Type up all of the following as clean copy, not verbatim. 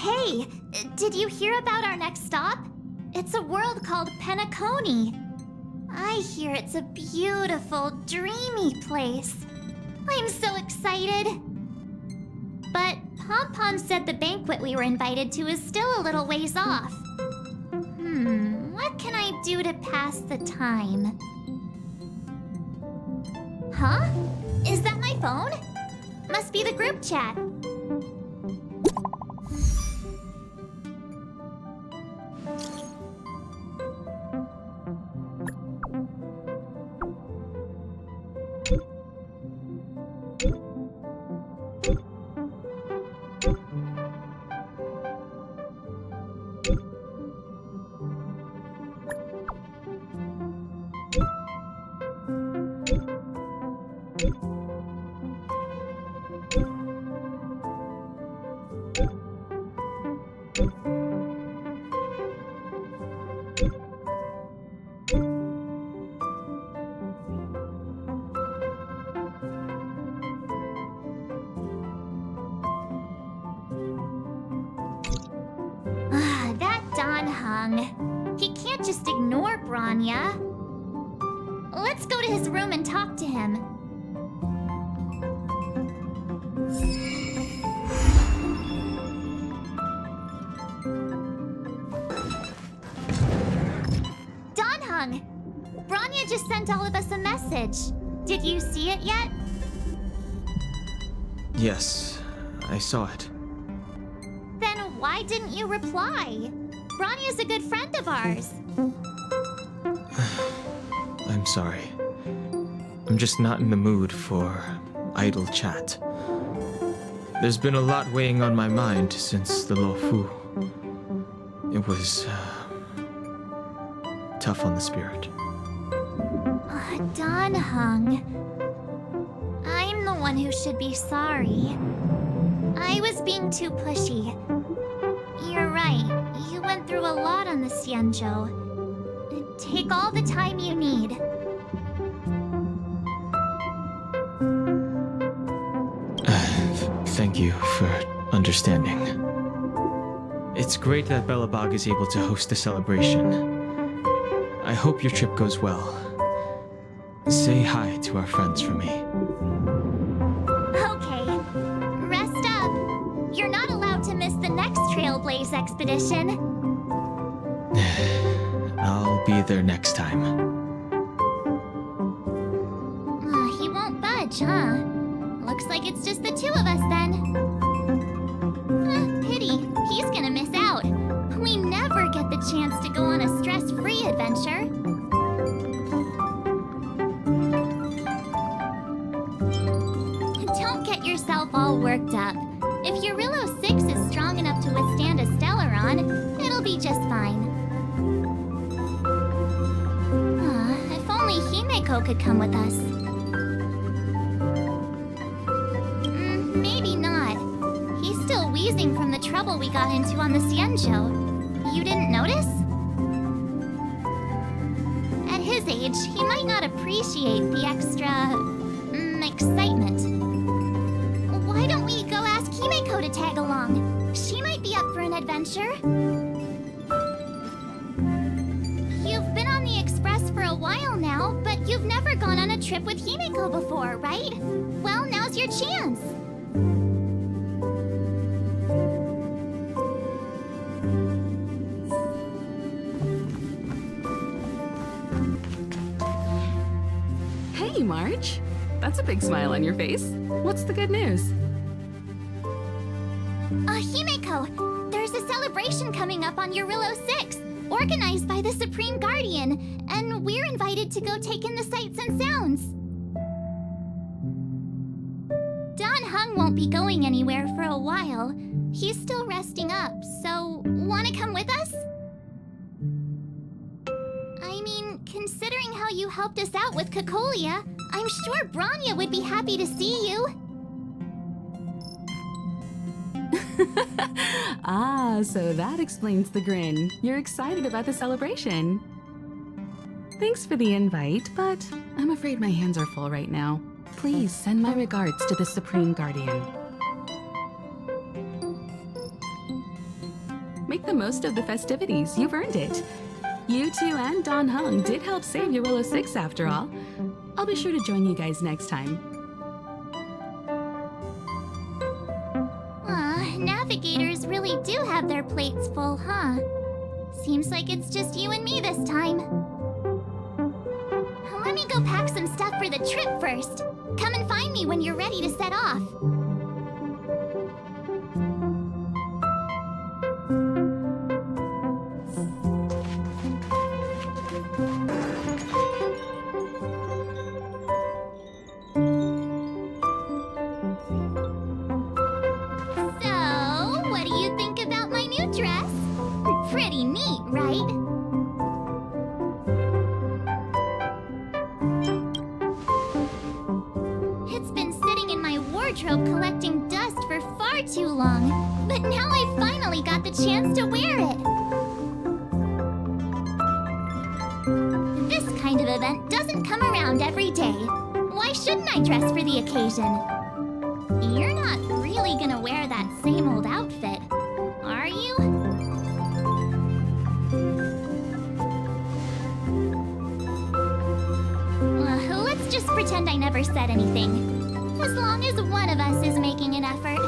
Hey, did you hear about our next stop? It's a world called Penacony. I hear it's a beautiful, dreamy place. I'm so excited. But Pom-Pom said the banquet we were invited to is still a little ways off. What can I do to pass the time? Huh? Is that my phone? Must be the group chat. He can't just ignore Bronya. Let's go to his room and talk to him. Heng, Bronya just sent all of us a message. Did you see it yet? Yes, I saw it. Then why didn't you reply? Bronya's a good friend of ours. I'm sorry. I'm just not in the mood for idle chat. There's been a lot weighing on my mind since the Luofu. It was tough on the spirit. Heng, I'm the one who should be sorry. I was being too pushy. You're right. You went through a lot on the Xianzhou. Take all the time you need. Thank you for understanding. It's great that Belobog is able to host a celebration. I hope your trip goes well. Say hi to our friends for me. Okay. Rest up. You're not allowed to miss the next Trailblaze expedition. I'll be there next time. He won't budge, huh? Looks like it's just the two of us then. Pity. He's gonna miss out. We never get the chance to go on a stress-free adventure. Don't get yourself all worked up. If Jarilo-VI is strong enough to withstand a Stellaron, it'll be just fine. If only Himeko could come with us. Maybe not. He's still wheezing from the trouble we got into on the Xianzhou. You didn't notice? At his age, he might not appreciate the extra... excitement. Why don't we go ask Himeko to tag along? She might be up for an adventure. You've been on the Express for a while now, but you've never gone on a trip with Himeko before, right? Well, now's your chance. Hey, March. That's a big smile on your face. What's the good news? Himeko, there's a celebration coming up on Jarilo-VI, organized by the Supreme Guardian, and we're invited to go take in the sights and sounds. Heng won't be going anywhere for a while. He's still resting up, so wanna come with us? I mean, considering how you helped us out with Cocolia, I'm sure Bronya would be happy to see you. So that explains the grin. You're excited about the celebration. Thanks for the invite, but I'm afraid my hands are full right now. Please send my regards to the Supreme Guardian. Make the most of the festivities. You've earned it. You two and Don Hung did help save Jarilo-VI after all. I'll be sure to join you guys next time. Navigators really do have their plates full, huh? Seems like it's just you and me this time. Let me go pack some stuff for the trip first. Come and find me when you're ready to set off. So, what do you think about my new dress? Pretty neat, right? It's been sitting in my wardrobe collecting dust for far too long, but now I finally got the chance to wear it. This kind of event doesn't come around every day. Why shouldn't I dress for the occasion? You're not really gonna wear that same old outfit, are you? Let's just pretend I never said anything. As long as one of us is making an effort.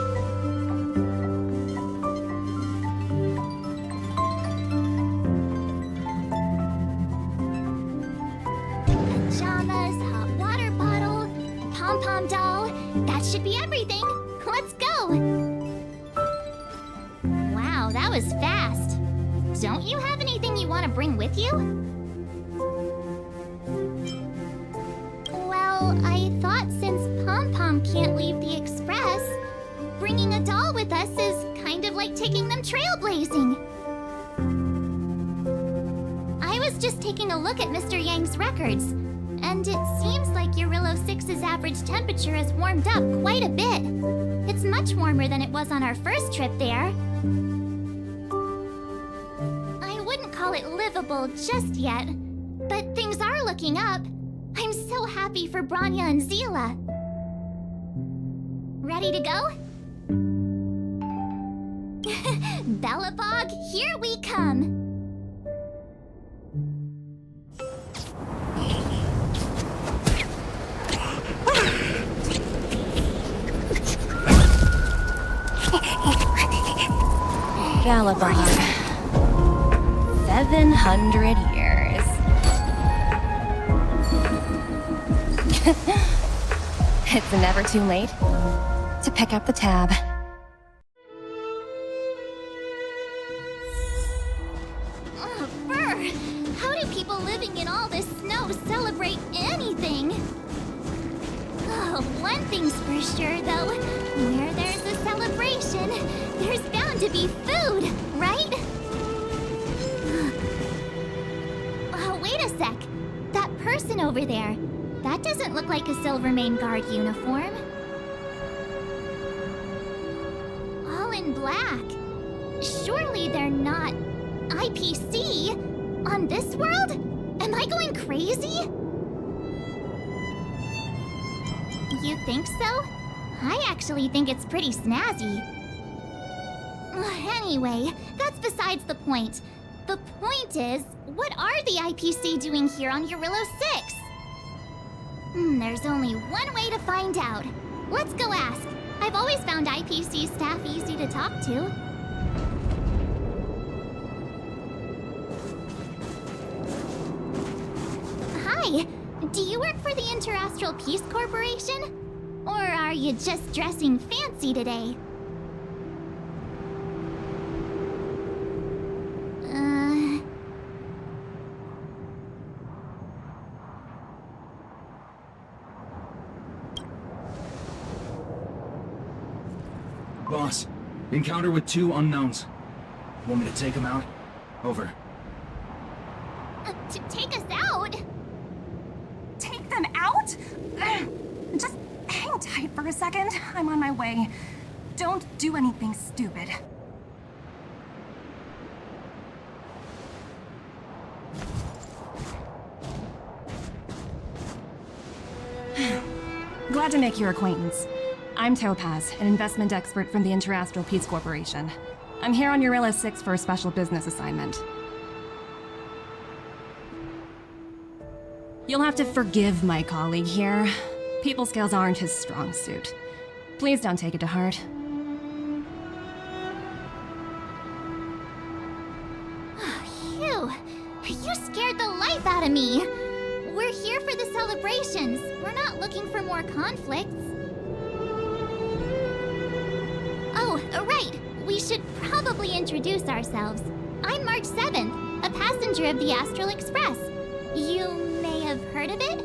Pajamas, hot water bottle, pom-pom doll. That should be everything. Let's go! Wow, that was fast. Don't you have anything you want to bring with you? Well, I thought since Pom-Pom can't leave the Express, bringing a doll with us is kind of like taking them trailblazing. I was just taking a look at Mr. Yang's records, and it seems like Jarilo-VI's average temperature has warmed up quite a bit. It's much warmer than it was on our first trip there. I wouldn't call it livable just yet, but things are looking up. I'm so happy for Bronya and Seelee. Ready to go? Belobog, here we come! Belobog. 700 years. It's never too late to pick up the tab. Oh, brr! How do people living in all this snow celebrate anything? Oh, one thing's for sure, though. Where there's a celebration, there's bound to be food, right? Oh, wait a sec. That person over there, that doesn't look like a Silvermane Guard uniform. All in black. Surely they're not IPC on this world? Am I going crazy? You think so? I actually think it's pretty snazzy. Anyway, that's besides the point. The point is, what are the IPC doing here on Jarilo-VI? There's only one way to find out. Let's go ask. I've always found IPC staff easy to talk to. Hi, do you work for the Interastral Peace Corporation? Or are you just dressing fancy today? Boss, encounter with 2 unknowns. Want me to take them out? Over. To take us out? Take them out? Just hang tight for a second. I'm on my way. Don't do anything stupid. Glad to make your acquaintance. I'm Topaz, an investment expert from the Interastral Peace Corporation. I'm here on Jarilo-VI for a special business assignment. You'll have to forgive my colleague here. People skills aren't his strong suit. Please don't take it to heart. Phew! You scared the life out of me! We're here for the celebrations. We're not looking for more conflicts. Oh, right. We should probably introduce ourselves. I'm March 7th, a passenger of the Astral Express. You may have heard of it?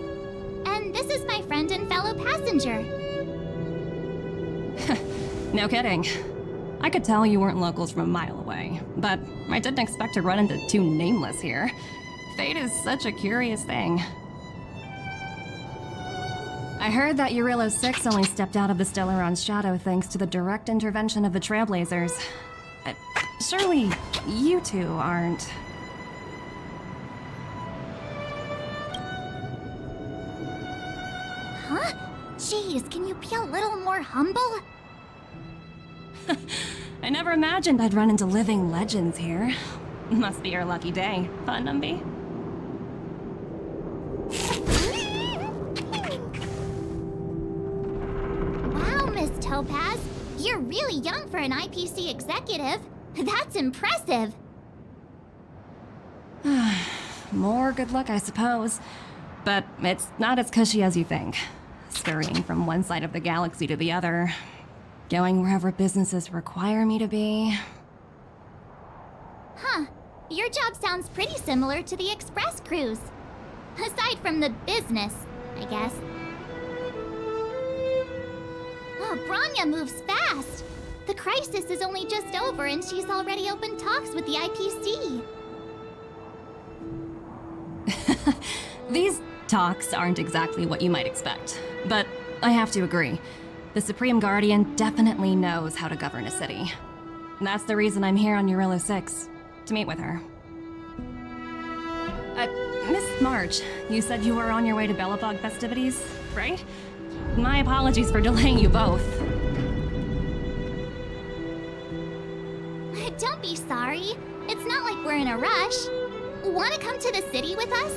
And this is my friend and fellow passenger. No kidding. I could tell you weren't locals from a mile away, but I didn't expect to run into two nameless here. Fate is such a curious thing. I heard that Jarilo-VI only stepped out of the Stellaron's shadow thanks to the direct intervention of the Trailblazers. Surely you two aren't... Huh? Jeez, can you be a little more humble? I never imagined I'd run into living legends here. Must be your lucky day, fun Numby. Wow, Miss Topaz. You're really young for an IPC executive. That's impressive. More good luck, I suppose. But it's not as cushy as you think. Scurrying from one side of the galaxy to the other. Going wherever businesses require me to be. Huh. Your job sounds pretty similar to the express cruise. Aside from the business, I guess. Oh, Bronya moves fast. The crisis is only just over and she's already opened talks with the IPC. These talks aren't exactly what you might expect. But I have to agree. The Supreme Guardian definitely knows how to govern a city. That's the reason I'm here on Jarilo-VI, to meet with her. Miss March, you said you were on your way to Belobog festivities, right? My apologies for delaying you both. Don't be sorry. It's not like we're in a rush. Want to come to the city with us?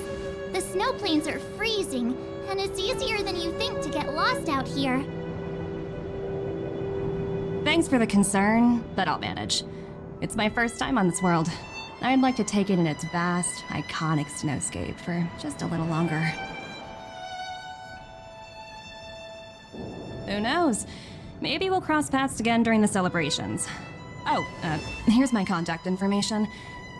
The snow plains are freezing, and it's easier than you think to get lost out here. Thanks for the concern, but I'll manage. It's my first time on this world. I'd like to take it in its vast, iconic snowscape for just a little longer. Who knows? Maybe we'll cross paths again during the celebrations. Oh, here's my contact information.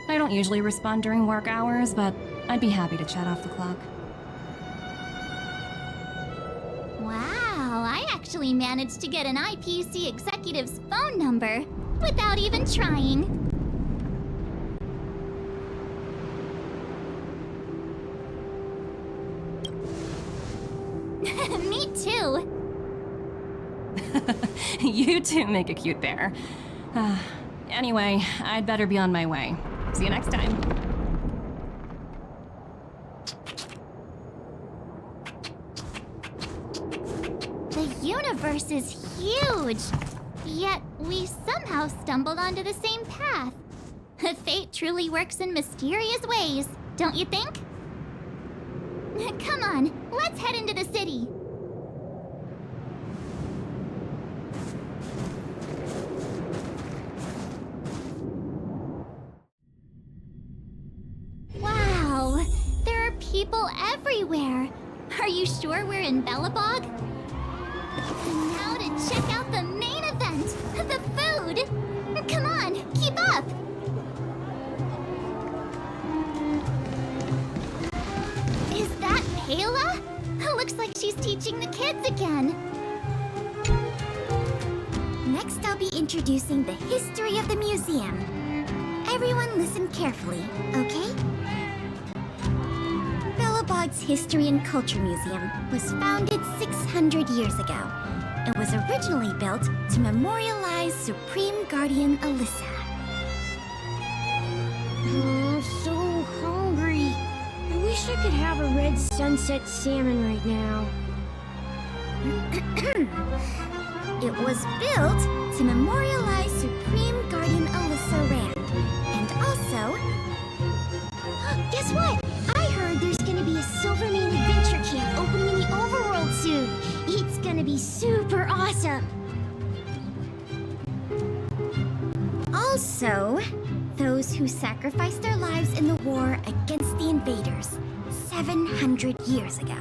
I don't usually respond during work hours, but I'd be happy to chat off the clock. Wow, I actually managed to get an IPC executive's phone number without even trying. Me too. You two make a cute pair. Anyway, I'd better be on my way. See you next time. The universe is huge, yet we somehow stumbled onto the same path. Fate truly works in mysterious ways, don't you think? Come on, let's head into the city. Wow, there are people everywhere. Are you sure we're in Belobog? Now to check out the main event, the food. Come on, keep up. Is that Payla? Looks like she's teaching the kids again. Next, I'll be introducing the history of the museum. Everyone listen carefully, okay? Belobog's History and Culture Museum was founded 600 years ago. It was originally built to memorialize Supreme Guardian Alyssa. So hungry. I wish I could have a red sunset salmon right now. It was built to memorialize Supreme Guardian Alyssa. guess what? I heard there's gonna be a Silvermane adventure camp opening in the overworld soon. It's gonna be super awesome. Also, those who sacrificed their lives in the war against the invaders 700 years ago.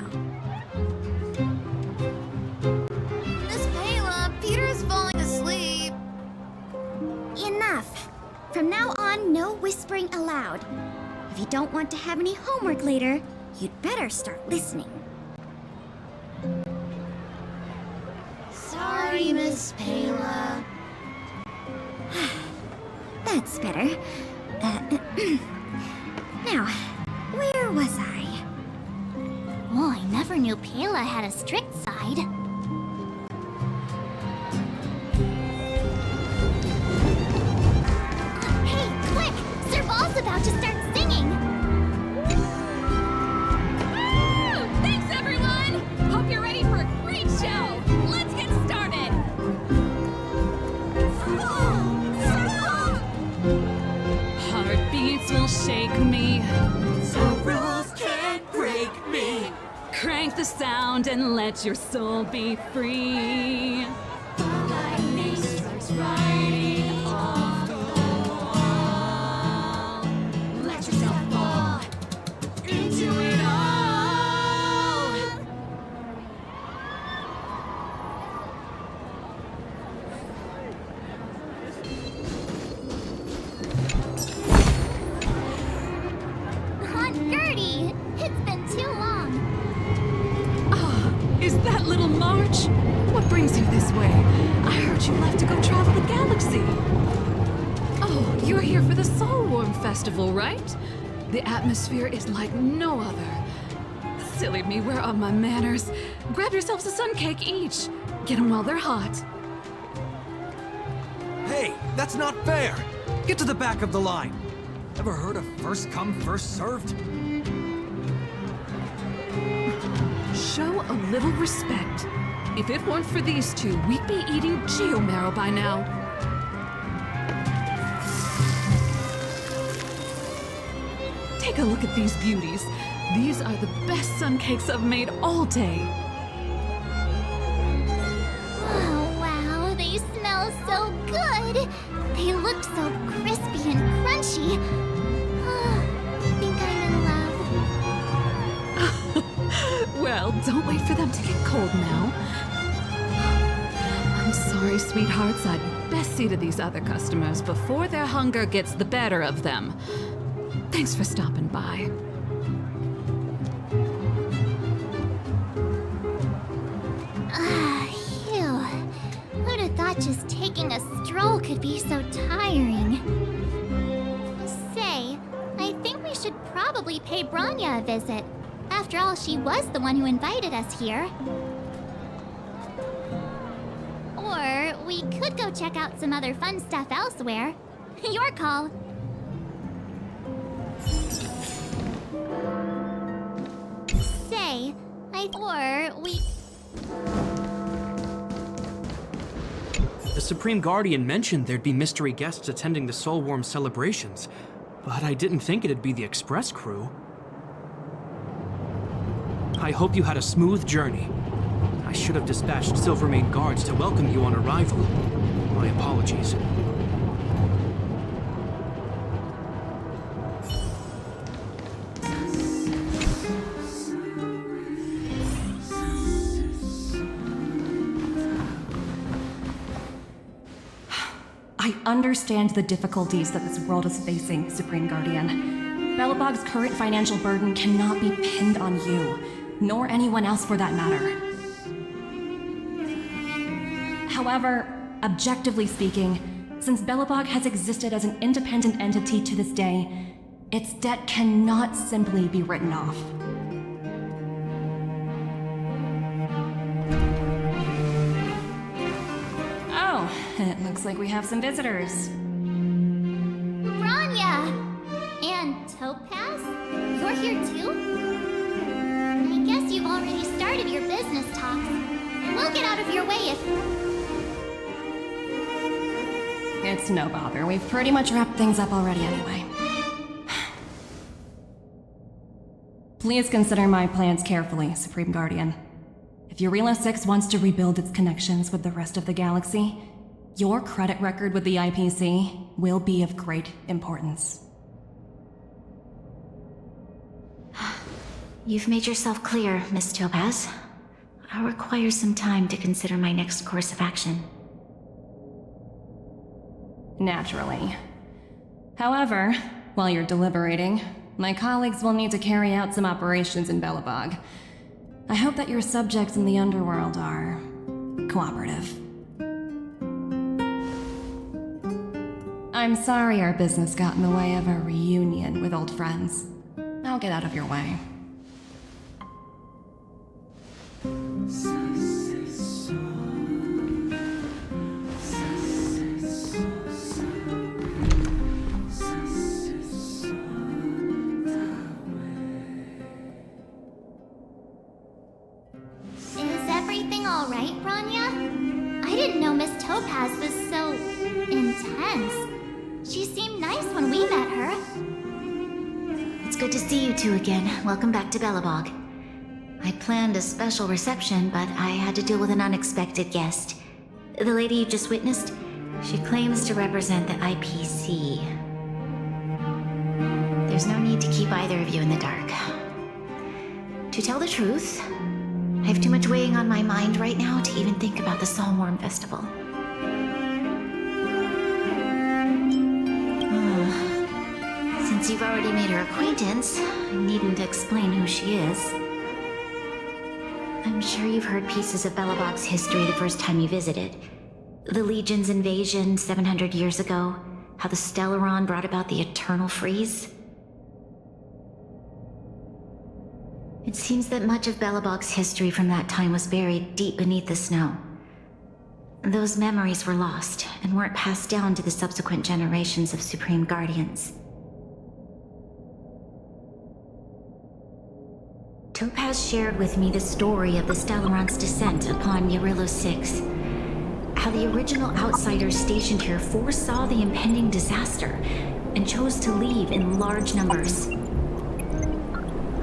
Miss Payla, Peter's falling asleep. Enough. From now on, no whispering aloud. If you don't want to have any homework later, you'd better start listening. Sorry, Miss Payla. That's better. Now, where was I? Oh, I never knew Payla had a strict side. Hey, quick! Serval's about to start singing! Woo! Thanks, everyone! Hope you're ready for a great show! Let's get started! Heartbeats will shake me. So rules can't break me. Crank the sound and let your soul be free. The lightning strikes right off the wall. Let yourself fall into it all. Aunt Gertie! It's been too long. Is that little March? What brings you this way? I heard you left to go travel the galaxy. Oh, you're here for the Soulworm Festival, right? The atmosphere is like no other. Silly me, where are my manners? Grab yourselves a sun cake each. Get them while they're hot. Hey, that's not fair! Get to the back of the line. Ever heard of first come, first served? Show a little respect. If it weren't for these two, we'd be eating geomarrow by now. Take a look at these beauties. These are the best sun cakes I've made all day. Oh, wow, they smell so good. They look so crispy and crunchy. I think I'm in love. Well, don't wait for them to get cold now. I'm sorry, sweethearts. I'd best see to these other customers before their hunger gets the better of them. Thanks for stopping by. Phew. Who'd have thought just taking a stroll could be so tiring? Say, I think we should probably pay Bronya a visit. After all, she was the one who invited us here. Or we could go check out some other fun stuff elsewhere. Your call. Say, The Supreme Guardian mentioned there'd be mystery guests attending the Soulworm celebrations, but I didn't think it'd be the Express crew. I hope you had a smooth journey. I should have dispatched Silvermane guards to welcome you on arrival. My apologies. I understand the difficulties that this world is facing, Supreme Guardian. Belobog's current financial burden cannot be pinned on you, nor anyone else for that matter. However, objectively speaking, since Belobog has existed as an independent entity to this day, its debt cannot simply be written off. Oh, it looks like we have some visitors. Bronya! And Topaz? You're here too? I guess you've already started your business talks. We'll get out of your way if... It's no bother. We've pretty much wrapped things up already anyway. Please consider my plans carefully, Supreme Guardian. If Jarilo-VI wants to rebuild its connections with the rest of the galaxy, your credit record with the IPC will be of great importance. You've made yourself clear, Miss Topaz. I'll require some time to consider my next course of action. Naturally. However, while you're deliberating, my colleagues will need to carry out some operations in Belobog. I hope that your subjects in the underworld are cooperative. I'm sorry our business got in the way of a reunion with old friends. I'll get out of your way. All right, Bronya? I didn't know Miss Topaz was so intense. She seemed nice when we met her. It's good to see you two again. Welcome back to Belobog. I planned a special reception, but I had to deal with an unexpected guest. The lady you just witnessed, she claims to represent the IPC. There's no need to keep either of you in the dark. To tell the truth, I have too much weighing on my mind right now to even think about the Soulworm Festival. Since you've already made her acquaintance, I needn't explain who she is. I'm sure you've heard pieces of Belobog's history the first time you visited. The Legion's invasion 700 years ago, how the Stellaron brought about the Eternal Freeze. It seems that much of Belobog's history from that time was buried deep beneath the snow. Those memories were lost and weren't passed down to the subsequent generations of Supreme Guardians. Topaz shared with me the story of the Stellaron's descent upon Jarilo-VI. How the original outsiders stationed here foresaw the impending disaster and chose to leave in large numbers.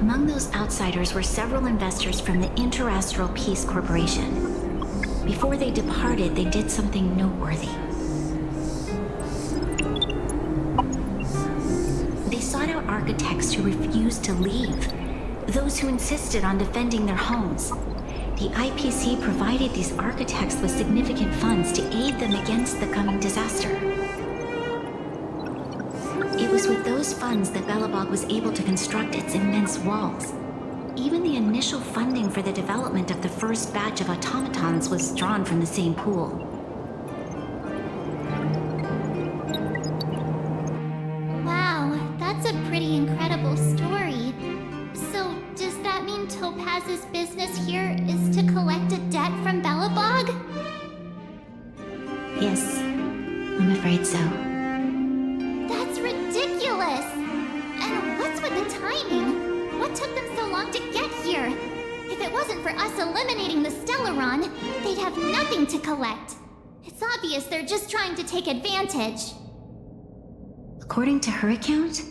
Among those outsiders were several investors from the Interastral Peace Corporation. Before they departed, they did something noteworthy. They sought out architects who refused to leave, those who insisted on defending their homes. The IPC provided these architects with significant funds to aid them against the coming disaster. It was with those funds that Belobog was able to construct its immense walls. Even the initial funding for the development of the first batch of automatons was drawn from the same pool. Wow, that's a pretty incredible story. So, does that mean Topaz's business here is to collect a debt from Belobog? Yes, I'm afraid so. That's ridiculous! And what's with the timing? What took them so long to get here? If it wasn't for us eliminating the Stellaron, they'd have nothing to collect. It's obvious they're just trying to take advantage. According to her account,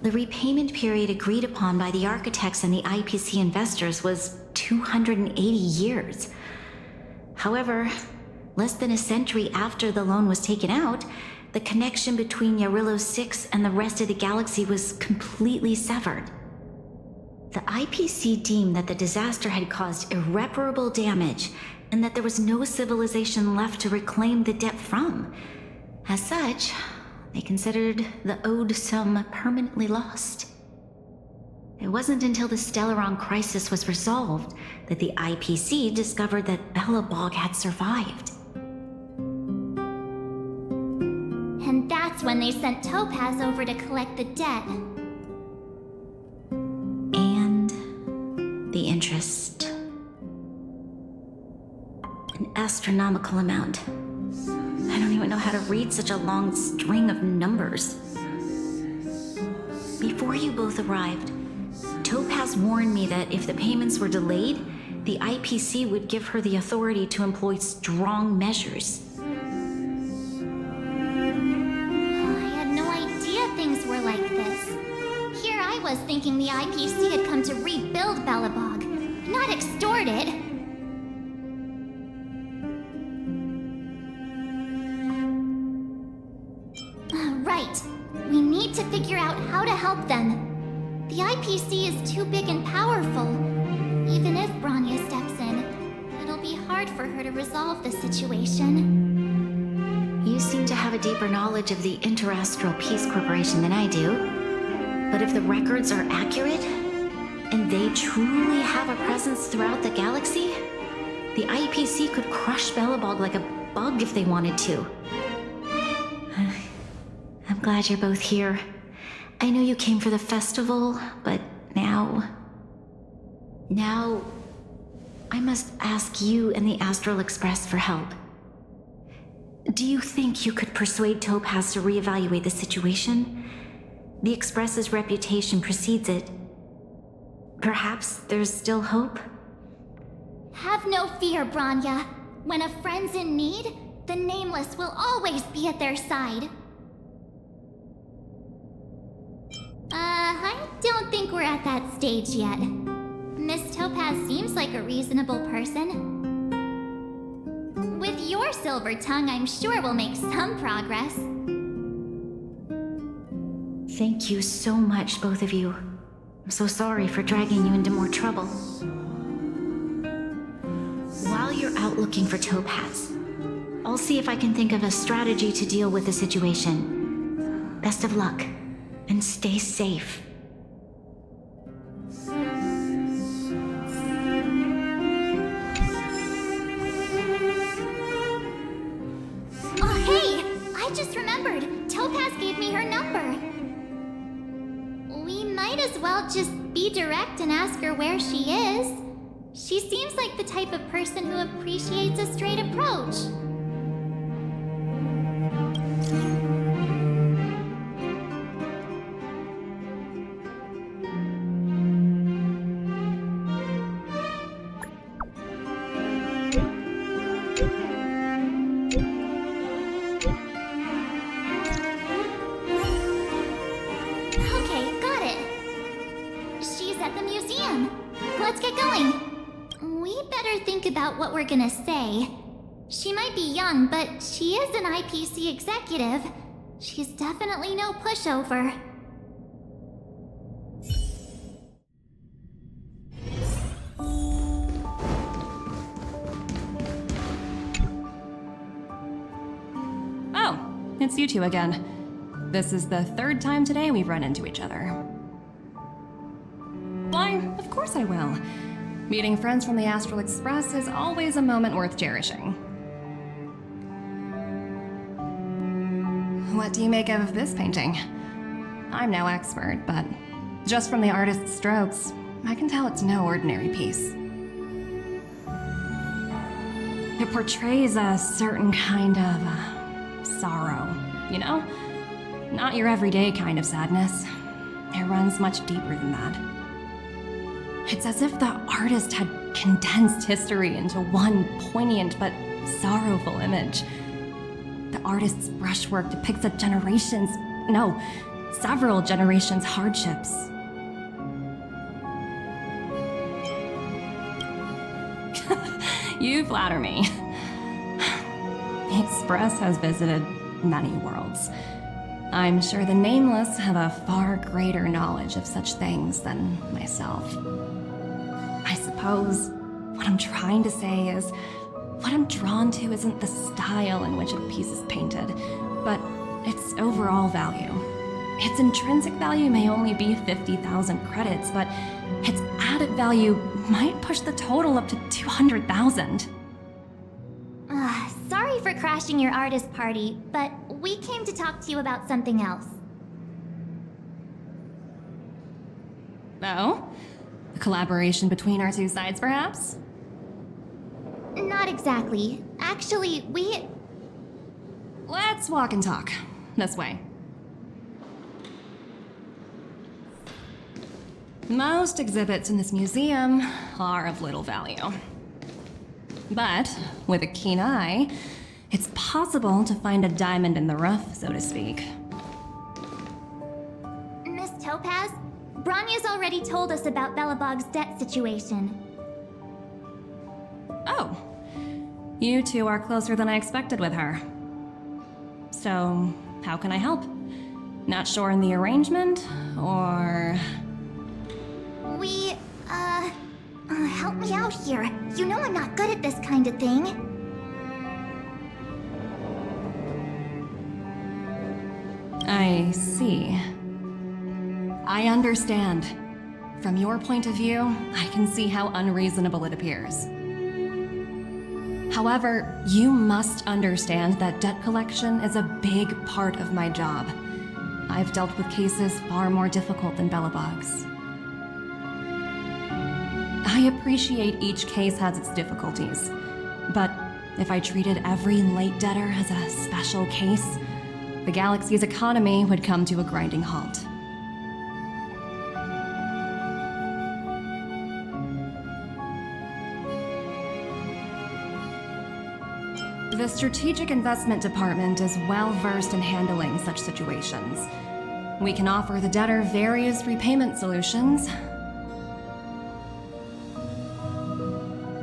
the repayment period agreed upon by the architects and the IPC investors was 280 years. However, less than a century after the loan was taken out, the connection between Jarilo-VI and the rest of the galaxy was completely severed. The IPC deemed that the disaster had caused irreparable damage and that there was no civilization left to reclaim the debt from. As such, they considered the owed sum permanently lost. It wasn't until the Stellaron crisis was resolved that the IPC discovered that Belobog had survived. And that's when they sent Topaz over to collect the debt. And the interest. An astronomical amount. I don't even know how to read such a long string of numbers. Before you both arrived, Topaz warned me that if the payments were delayed, the IPC would give her the authority to employ strong measures. I had no idea things were like this. Here I was was thinking the IPC had come to rebuild Belobog, not extort it. Right. We need to figure out how to help them. The IPC is too big and powerful. Even if Bronya steps in, it'll be hard for her to resolve the situation. You seem to have a deeper knowledge of the Interastral Peace Corporation than I do. But if the records are accurate, and they truly have a presence throughout the galaxy, the IPC could crush Belobog like a bug if they wanted to. I'm glad you're both here. I know you came for the festival, but now I must ask you and the Astral Express for help. Do you think you could persuade Topaz to reevaluate the situation? The Express's reputation precedes it. Perhaps there's still hope? Have no fear, Bronya. When a friend's in need, the Nameless will always be at their side. I don't think we're at that stage yet. Miss Topaz seems like a reasonable person. With your silver tongue, I'm sure we'll make some progress. Thank you so much, both of you. I'm so sorry for dragging you into more trouble. While you're out looking for Topaz, I'll see if I can think of a strategy to deal with the situation. Best of luck, and stay safe. Oh, hey! I just remembered. Topaz gave me her number. We might as well just be direct and ask her where she is. She seems like the type of person who appreciates a straight approach. Okay, got it. She's at the museum. Let's get going. We better think about what we're gonna say. She might be young, but she is an IPC executive. She's definitely no pushover. Oh, it's you two again. This is the third time today we've run into each other. Why, of course I will. Meeting friends from the Astral Express is always a moment worth cherishing. What do you make of this painting? I'm no expert, but just from the artist's strokes, I can tell it's no ordinary piece. It portrays a certain kind of sorrow, you know? Not your everyday kind of sadness. It runs much deeper than that. It's as if the artist had condensed history into one poignant but sorrowful image. The artist's brushwork depicts several generations' hardships. You flatter me. The Express has visited many worlds. I'm sure the Nameless have a far greater knowledge of such things than myself. I suppose what I'm trying to say is, what I'm drawn to isn't the style in which a piece is painted, but its overall value. Its intrinsic value may only be 50,000 credits, but its added value might push the total up to 200,000. Sorry for crashing your artist party, but we came to talk to you about something else. Oh? A collaboration between our two sides, perhaps? Not exactly. Actually, Let's walk and talk. This way. Most exhibits in this museum are of little value. But, with a keen eye, it's possible to find a diamond in the rough, so to speak. Miss Topaz, Bronya's already told us about Belobog's debt situation. Oh. You two are closer than I expected with her. So, how can I help? Not sure in the arrangement, or... Help me out here. You know I'm not good at this kind of thing. I see. I understand. From your point of view, I can see how unreasonable it appears. However, you must understand that debt collection is a big part of my job. I've dealt with cases far more difficult than Belobog's. I appreciate each case has its difficulties, but if I treated every late debtor as a special case, the galaxy's economy would come to a grinding halt. The Strategic Investment Department is well versed in handling such situations. We can offer the debtor various repayment solutions.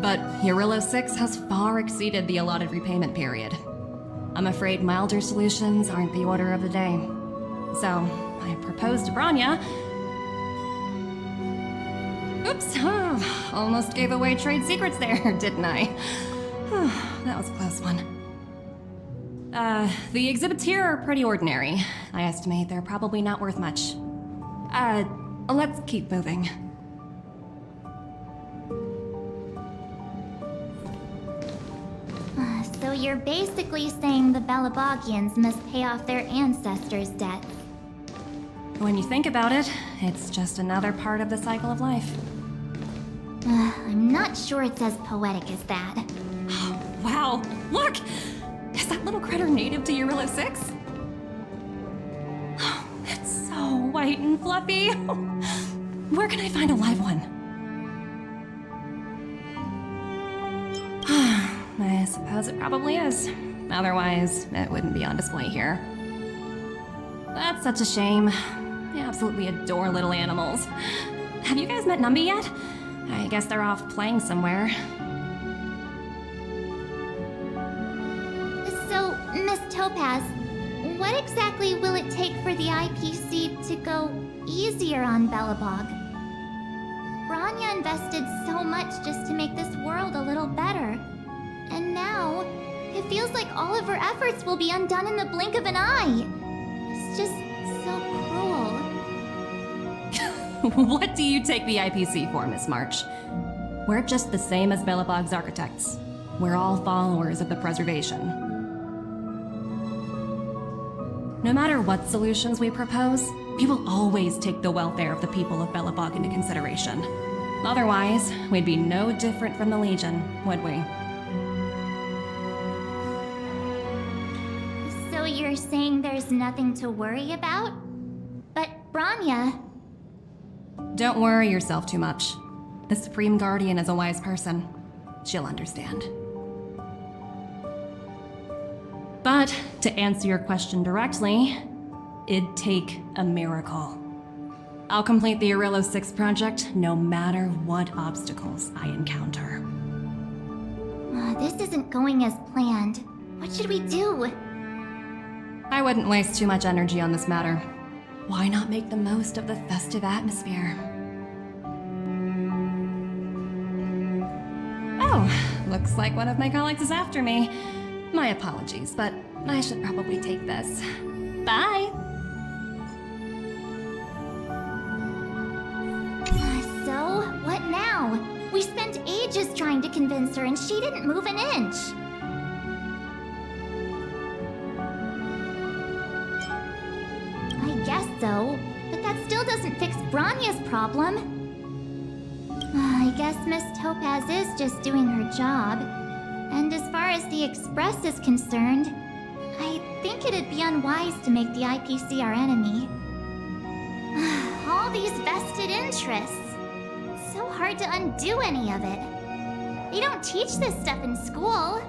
But Jarilo-VI has far exceeded the allotted repayment period. I'm afraid milder solutions aren't the order of the day. So, I proposed to Bronya. Oops, almost gave away trade secrets there, didn't I? That was a close one. The exhibits here are pretty ordinary. I estimate they're probably not worth much. Let's keep moving. So you're basically saying the Belobogians must pay off their ancestors' debts. When you think about it, it's just another part of the cycle of life. I'm not sure it's as poetic as that. Wow, look! Is that little critter native to Jarilo-VI? It's so white and fluffy. Where can I find a live one? I suppose it probably is. Otherwise, it wouldn't be on display here. That's such a shame. I absolutely adore little animals. Have you guys met Numby yet? I guess they're off playing somewhere. So, Miss Topaz, what exactly will it take for the IPC to go easier on Belobog? Bronya invested so much just to make this world a little better. And now, it feels like all of her efforts will be undone in the blink of an eye. It's just so cruel. What do you take the IPC for, Miss March? We're just the same as Belobog's architects. We're all followers of the preservation. No matter what solutions we propose, we will always take the welfare of the people of Belobog into consideration. Otherwise, we'd be no different from the Legion, would we? So you're saying there's nothing to worry about? But Bronya... Don't worry yourself too much. The Supreme Guardian is a wise person. She'll understand. But, to answer your question directly, it'd take a miracle. I'll complete the Jarilo-VI project no matter what obstacles I encounter. This isn't going as planned. What should we do? I wouldn't waste too much energy on this matter. Why not make the most of the festive atmosphere? Oh, looks like one of my colleagues is after me. My apologies, but I should probably take this. Bye! So, what now? We spent ages trying to convince her and she didn't move an inch. I guess so, but that still doesn't fix Bronya's problem. I guess Miss Topaz is just doing her job. And as far as the Express is concerned, I think it'd be unwise to make the IPC our enemy. All these vested interests. So hard to undo any of it. They don't teach this stuff in school.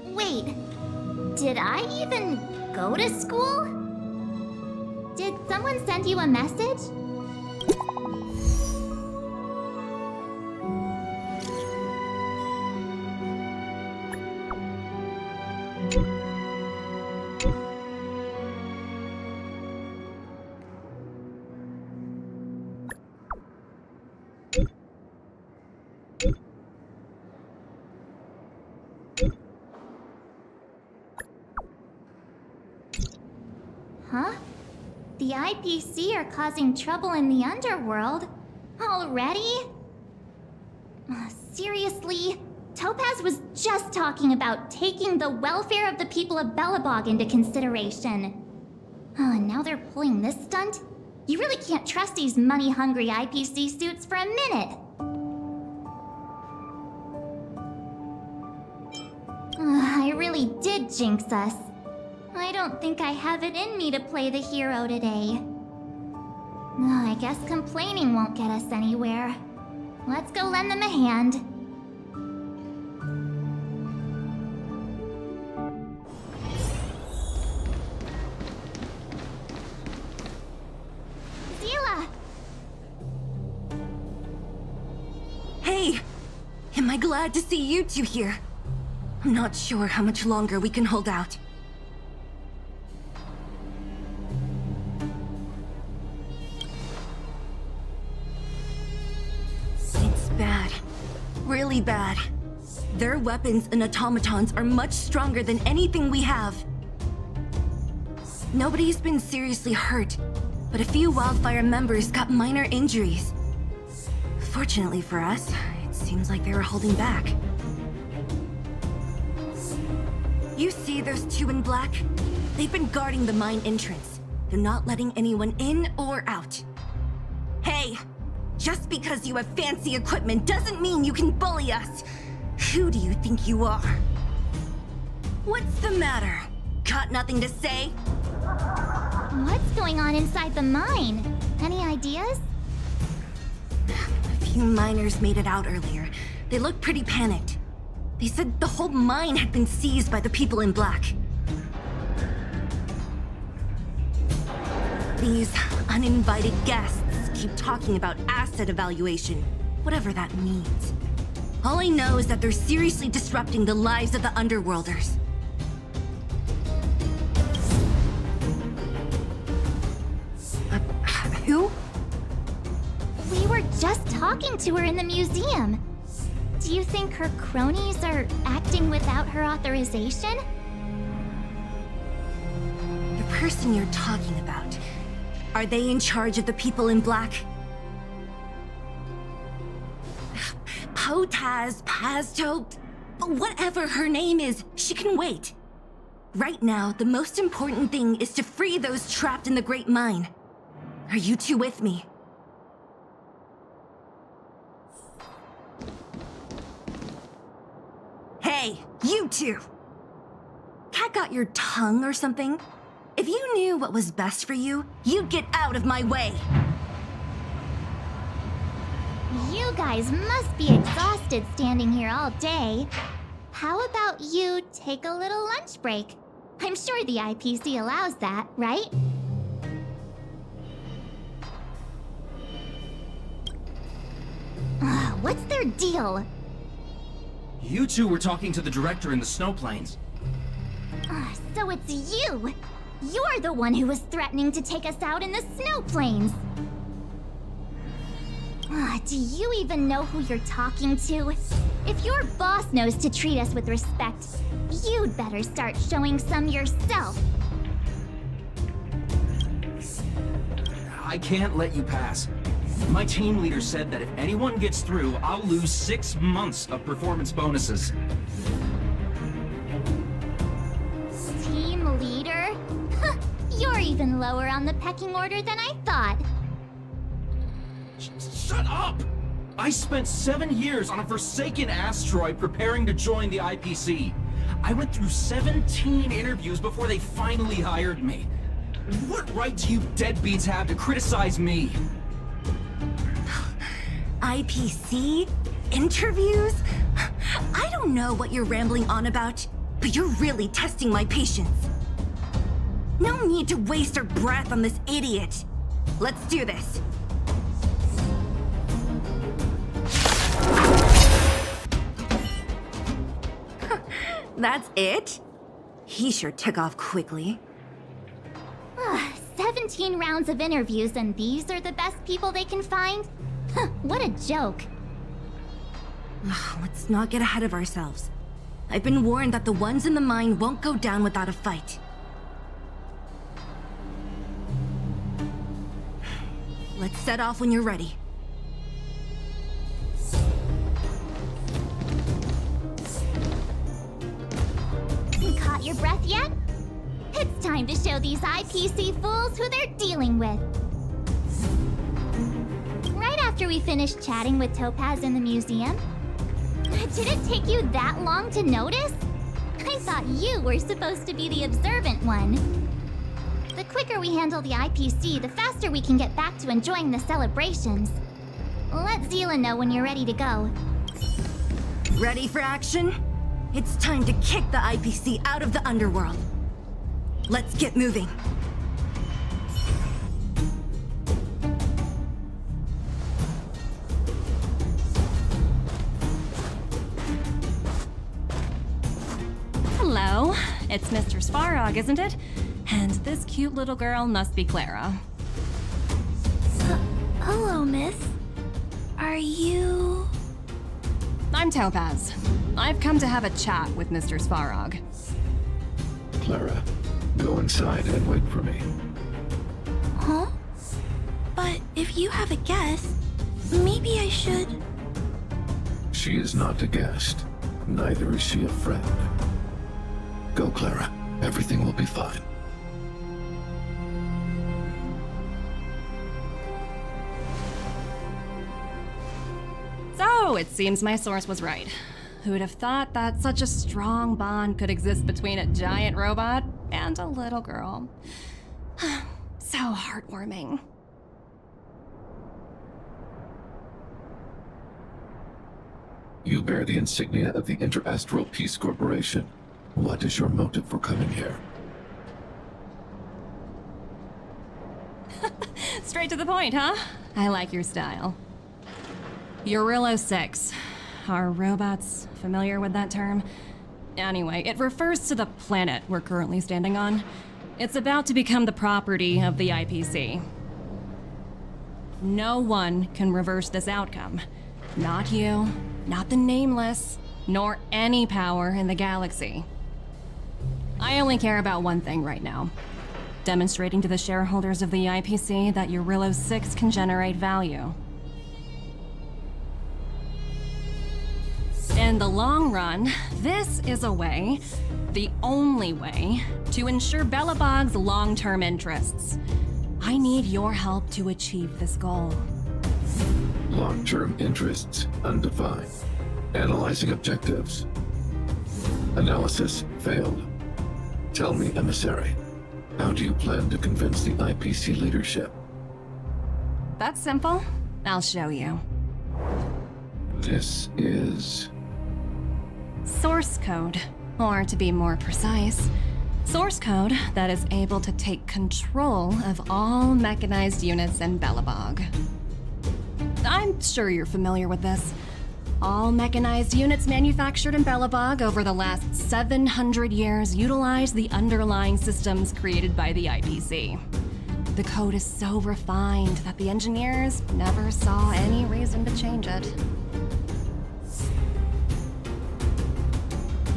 Wait, did I even go to school? Did someone send you a message? Huh? The IPC are causing trouble in the underworld? Already? Seriously? Topaz was just talking about taking the welfare of the people of Belobog into consideration. And now they're pulling this stunt? You really can't trust these money-hungry IPC suits for a minute. I really did jinx us. I don't think I have it in me to play the hero today. I guess complaining won't get us anywhere. Let's go lend them a hand. Seelee! Hey! Am I glad to see you two here? I'm not sure how much longer we can hold out. It's bad. Really bad. Their weapons and automatons are much stronger than anything we have. Nobody's been seriously hurt, but a few Wildfire members got minor injuries. Fortunately for us, it seems like they were holding back. You see those two in black? They've been guarding the mine entrance. They're not letting anyone in or out. Hey! Just because you have fancy equipment doesn't mean you can bully us! Who do you think you are? What's the matter? Got nothing to say? What's going on inside the mine? Any ideas? A few miners made it out earlier. They looked pretty panicked. They said the whole mine had been seized by the people in black. These uninvited guests keep talking about asset evaluation, whatever that means. All I know is that they're seriously disrupting the lives of the Underworlders. Who? We were just talking to her in the museum. Do you think her cronies are acting without her authorization? The person you're talking about, are they in charge of the people in black? Potaz, Pazto, whatever her name is, she can wait. Right now, the most important thing is to free those trapped in the Great Mine. Are you two with me? Hey, you two! Cat got your tongue or something? If you knew what was best for you, you'd get out of my way! You guys must be exhausted standing here all day. How about you take a little lunch break? I'm sure the IPC allows that, right? What's their deal? You two were talking to the director in the snow plains. So it's you! You're the one who was threatening to take us out in the snow plains! Do you even know who you're talking to? If your boss knows to treat us with respect, you'd better start showing some yourself. I can't let you pass. My team leader said that if anyone gets through, I'll lose 6 months of performance bonuses. Team leader? You're even lower on the pecking order than I thought. Shut up! I spent 7 years on a forsaken asteroid preparing to join the IPC. I went through 17 interviews before they finally hired me. What right do you deadbeats have to criticize me? IPC? Interviews? I don't know what you're rambling on about, but you're really testing my patience. No need to waste our breath on this idiot. Let's do this. That's it? He sure took off quickly. 17 rounds of interviews and these are the best people they can find? What a joke. Let's not get ahead of ourselves. I've been warned that the ones in the mine won't go down without a fight. Set off when you're ready. Caught your breath yet? It's time to show these IPC fools who they're dealing with. Right after we finished chatting with Topaz in the museum, did it take you that long to notice? I thought you were supposed to be the observant one. The quicker we handle the IPC, the faster we can get back to enjoying the celebrations. Let Seelee know when you're ready to go. Ready for action? It's time to kick the IPC out of the underworld. Let's get moving. Hello, it's Mr. Svarog, isn't it? And this cute little girl must be Clara. Hello, miss. Are you... I'm Topaz. I've come to have a chat with Mr. Svarog. Clara, go inside and wait for me. Huh? But if you have a guest, maybe I should... She is not a guest. Neither is she a friend. Go, Clara. Everything will be fine. So, it seems my source was right. Who would have thought that such a strong bond could exist between a giant robot and a little girl? So heartwarming. You bear the insignia of the Interastral Peace Corporation. What is your motive for coming here? Straight to the point, huh? I like your style. Jarilo-VI. Are robots familiar with that term? Anyway, it refers to the planet we're currently standing on. It's about to become the property of the IPC. No one can reverse this outcome. Not you, not the Nameless, nor any power in the galaxy. I only care about one thing right now. Demonstrating to the shareholders of the IPC that Jarilo-VI can generate value. In the long run, this is a way, the only way, to ensure Belobog's long-term interests. I need your help to achieve this goal. Long-term interests undefined. Analyzing objectives. Analysis failed. Tell me, emissary, how do you plan to convince the IPC leadership? That's simple. I'll show you. This is... Source code, or to be more precise, source code that is able to take control of all mechanized units in Belobog. I'm sure you're familiar with this. All mechanized units manufactured in Belobog over the last 700 years utilize the underlying systems created by the IPC. The code is so refined that the engineers never saw any reason to change it.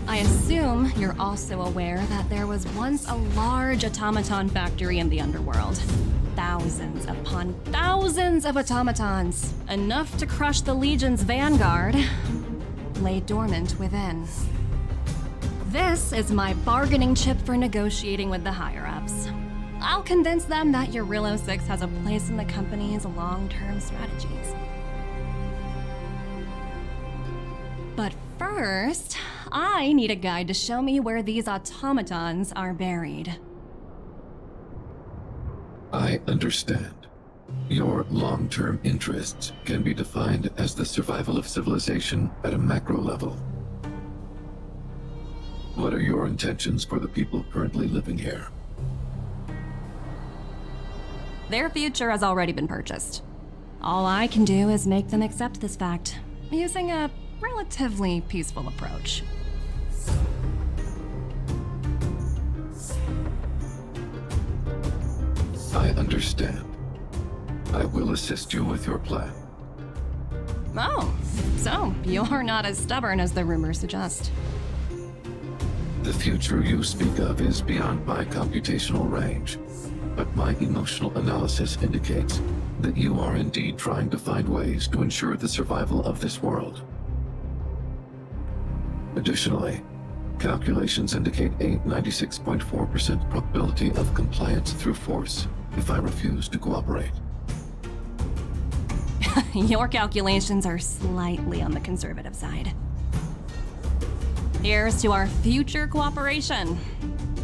I assume you're also aware that there was once a large automaton factory in the underworld. Thousands upon thousands of automatons, enough to crush the Legion's vanguard, lay dormant within. This is my bargaining chip for negotiating with the higher-ups. I'll convince them that Jarilo-VI has a place in the company's long-term strategies. But first, I need a guide to show me where these automatons are buried. I understand. Your long-term interests can be defined as the survival of civilization at a macro level. What are your intentions for the people currently living here? Their future has already been purchased. All I can do is make them accept this fact, using a relatively peaceful approach. I understand. I will assist you with your plan. Oh, so you're not as stubborn as the rumors suggest. The future you speak of is beyond my computational range. but my emotional analysis indicates that you are indeed trying to find ways to ensure the survival of this world. Additionally, calculations indicate a 96.4% probability of compliance through force if I refuse to cooperate. Your calculations are slightly on the conservative side. Here's to our future cooperation.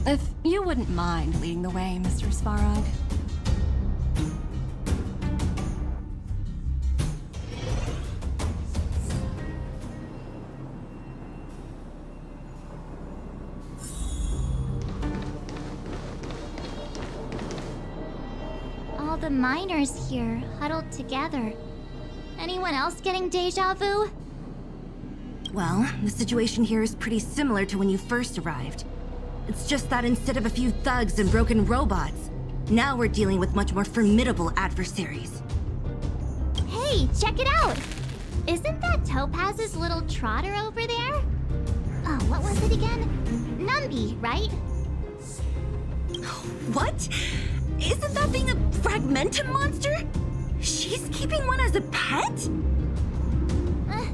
If you wouldn't mind leading the way, Mr. Svarog. All the miners here, huddled together. Anyone else getting deja vu? Well, the situation here is pretty similar to when you first arrived. It's just that instead of a few thugs and broken robots, now we're dealing with much more formidable adversaries. Hey, check it out! Isn't that Topaz's little trotter over there? Oh, what was it again? Numby, right? What? Isn't that thing a fragmentum monster? She's keeping one as a pet?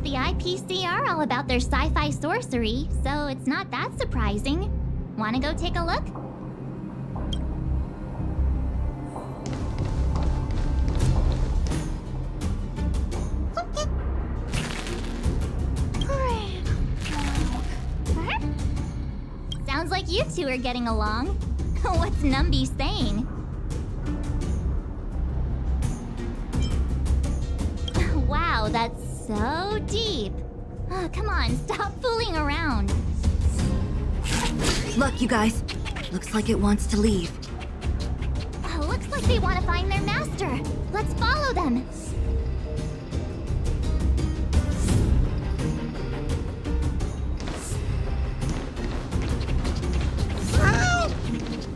The IPC are all about their sci-fi sorcery, so it's not that surprising. Wanna go take a look? Sounds like you two are getting along. What's Numby saying? Wow, that's so deep. Oh, come on, stop fooling around. Look, you guys. Looks like it wants to leave. Oh, looks like they want to find their master. Let's follow them. Help!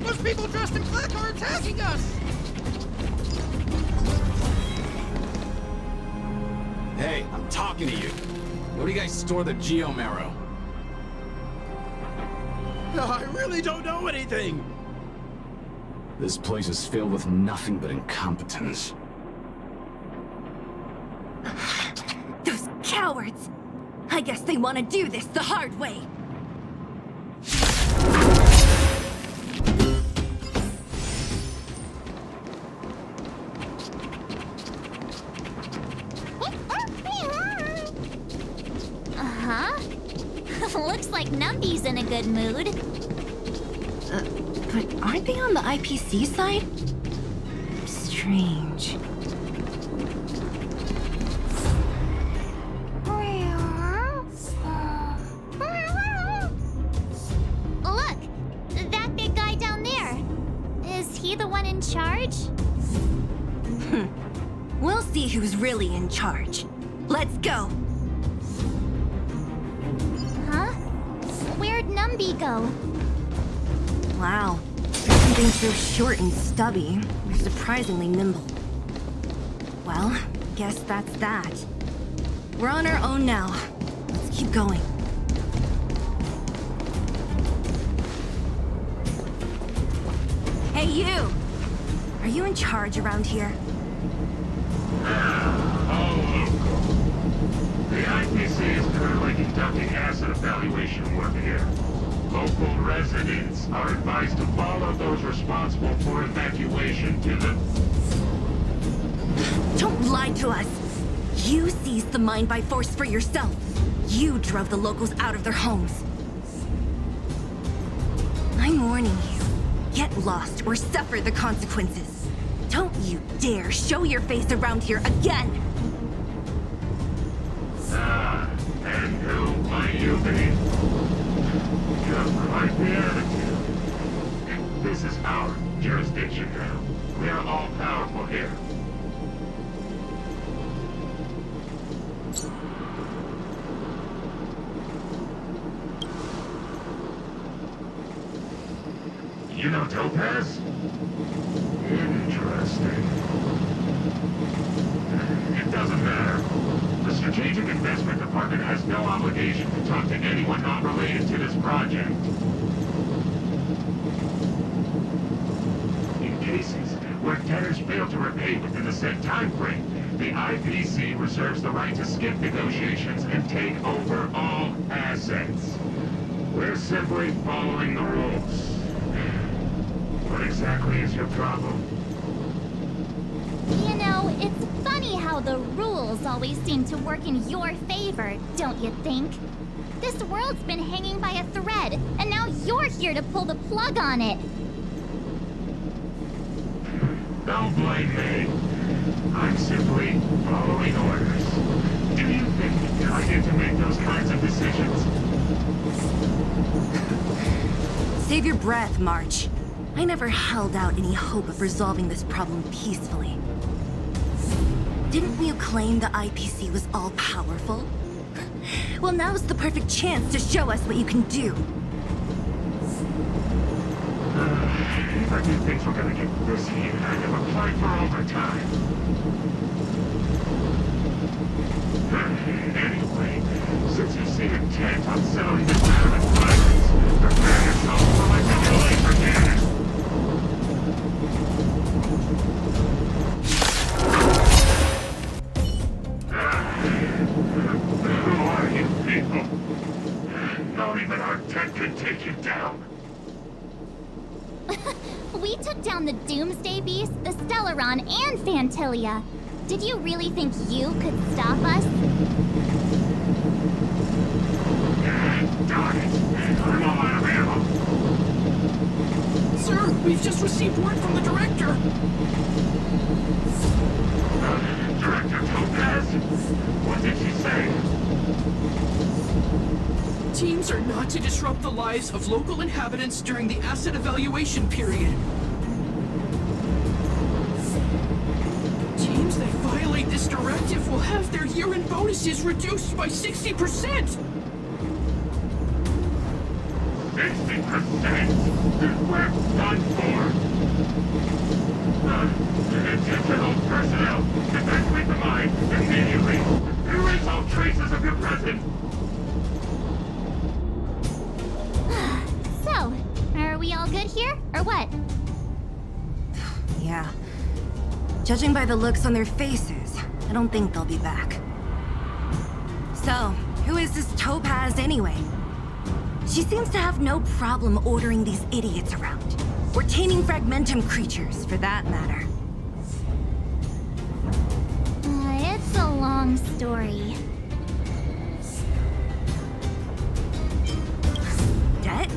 Those people dressed in black are attacking us! Hey, I'm talking to you. Where do you guys store the Geomarrow? I really don't know anything! This place is filled with nothing but incompetence. Those cowards! I guess they want to do this the hard way. Looks like Numby's in a good mood. But aren't they on the IPC side? Strange. Look! That big guy down there. Is he the one in charge? We'll see who's really in charge. Let's go! Huh? Where'd Numby go? Wow. Something so short and stubby. They're surprisingly nimble. Well, guess that's that. We're on our own now. Let's keep going. Hey, you! Are you in charge around here? The IPC is currently conducting asset evaluation work here. Local residents are advised to follow those responsible for evacuation to the... Don't lie to us! You seized the mine by force for yourself. You drove the locals out of their homes. I'm warning you. Get lost or suffer the consequences. Don't you dare show your face around here again! And who might you be? You have quite the attitude. This is our jurisdiction now. We are all powerful here. You know Topaz? Interesting. It doesn't matter. The Strategic Investment Department has no obligation to talk to anyone not related to this project. In case debtors fail to repay within the set time frame, the IPC reserves the right to skip negotiations and take over all assets. We're simply following the rules. What exactly is your problem? You know, it's funny how the rules always seem to work in your favor, don't you think? This world's been hanging by a thread, and now you're here to pull the plug on it. Don't blame me. I'm simply following orders. Do you think I get to make those kinds of decisions? Save your breath, March. I never held out any hope of resolving this problem peacefully. Didn't you claim the IPC was all-powerful? Well, now's the perfect chance to show us what you can do. If I knew things were gonna get this heated, I'd have applied for overtime. Anyway, since you seem intent on settling this matter with violence, prepare yourself for my simulation cannon. Who are you people? Not even our tech could take you down. We took down the Doomsday Beast, the Stellaron, and Fantilia. Did you really think you could stop us? Darn it! I'm all out of ammo. Sir, we've just received word from the director. Director Topaz? What did she say? Teams are not to disrupt the lives of local inhabitants during the asset evaluation period. Teams that violate this directive will have their year-end bonuses reduced by 60%! 60%? We're done for! Intentional personnel, evacuate the mine immediately! Erase all traces of your presence! So, are we all good here, or what? Yeah. Judging by the looks on their faces, I don't think they'll be back. So, who is this Topaz anyway? She seems to have no problem ordering these idiots around. Or taming fragmentum creatures, for that matter. It's a long story. Debt?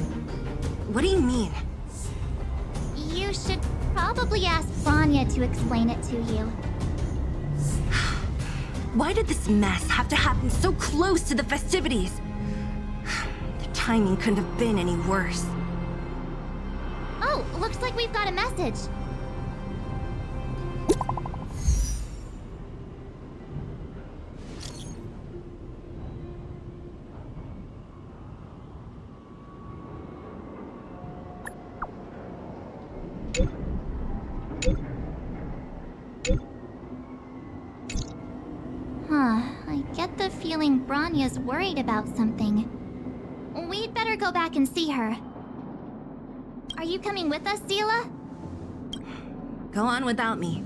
What do you mean? You should probably ask Bronya to explain it to you. Why did this mess have to happen so close to the festivities? The timing couldn't have been any worse. Oh, looks like we've got a message. I get the feeling Bronya's worried about something. We'd better go back and see her. Are you coming with us, Seelee? Go on without me.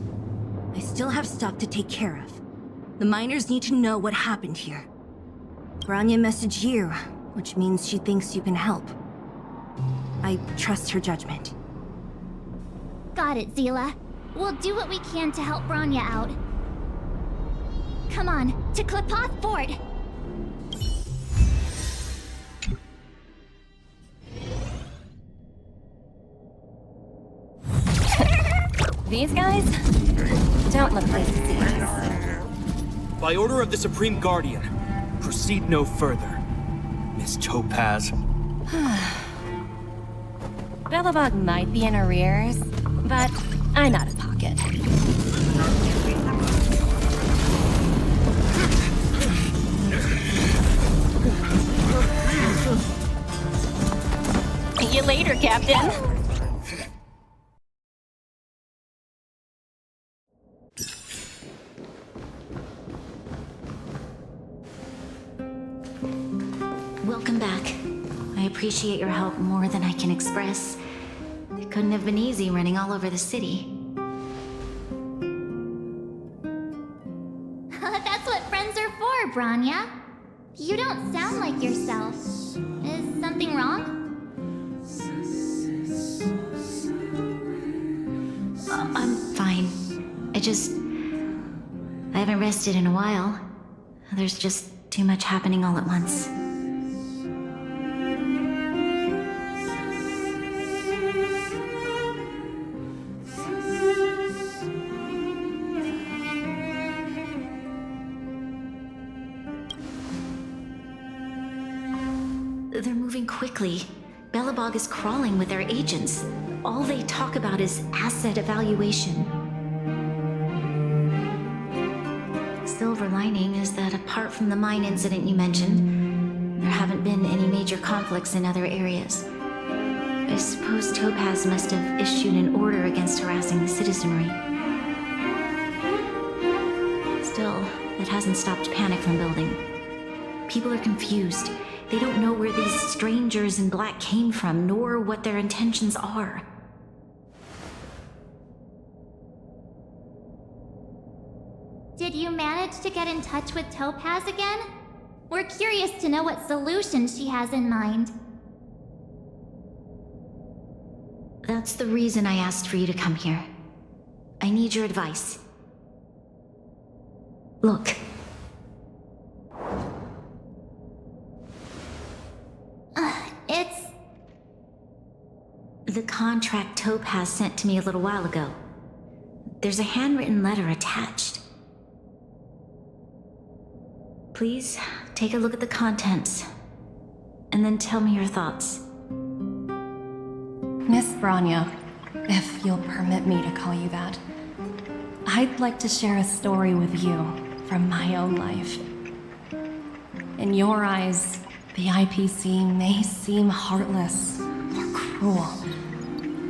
I still have stuff to take care of. The miners need to know what happened here. Bronya messaged you, which means she thinks you can help. I trust her judgment. Got it, Seelee. We'll do what we can to help Bronya out. Come on, to Klipoth Fort! These guys don't look like thieves. By order of the Supreme Guardian, proceed no further, Miss Topaz. Belobog might be in arrears, but I'm out of pocket. See you later, Captain. Welcome back. I appreciate your help more than I can express. It couldn't have been easy running all over the city. Bronya. You don't sound like yourself. Is something wrong? I'm fine. I haven't rested in a while. There's just too much happening all at once. They're moving quickly. Belobog is crawling with their agents. All they talk about is asset evaluation. Silver lining is that apart from the mine incident you mentioned, there haven't been any major conflicts in other areas. I suppose Topaz must have issued an order against harassing the citizenry. Still, that hasn't stopped panic from building. People are confused. They don't know where these strangers in black came from, nor what their intentions are. Did you manage to get in touch with Topaz again? We're curious to know what solutions she has in mind. That's the reason I asked for you to come here. I need your advice. Look. It's... The contract Topaz sent to me a little while ago. There's a handwritten letter attached. Please, take a look at the contents, and then tell me your thoughts. Miss Bronya, if you'll permit me to call you that, I'd like to share a story with you from my own life. In your eyes, the IPC may seem heartless or cruel,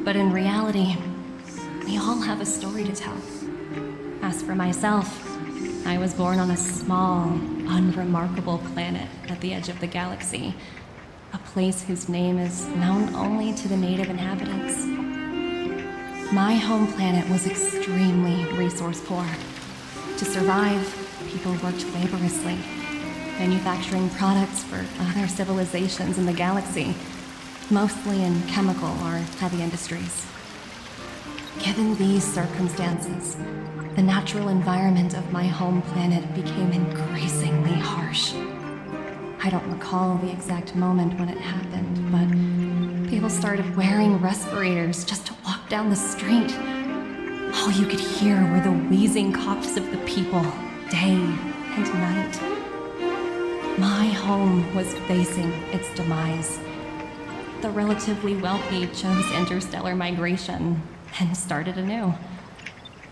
but in reality, we all have a story to tell. As for myself, I was born on a small, unremarkable planet at the edge of the galaxy, a place whose name is known only to the native inhabitants. My home planet was extremely resource poor. To survive, people worked laboriously, manufacturing products for other civilizations in the galaxy, mostly in chemical or heavy industries. Given these circumstances, the natural environment of my home planet became increasingly harsh. I don't recall the exact moment when it happened, but people started wearing respirators just to walk down the street. All you could hear were the wheezing coughs of the people, day and night. My home was facing its demise. The relatively wealthy chose interstellar migration and started anew.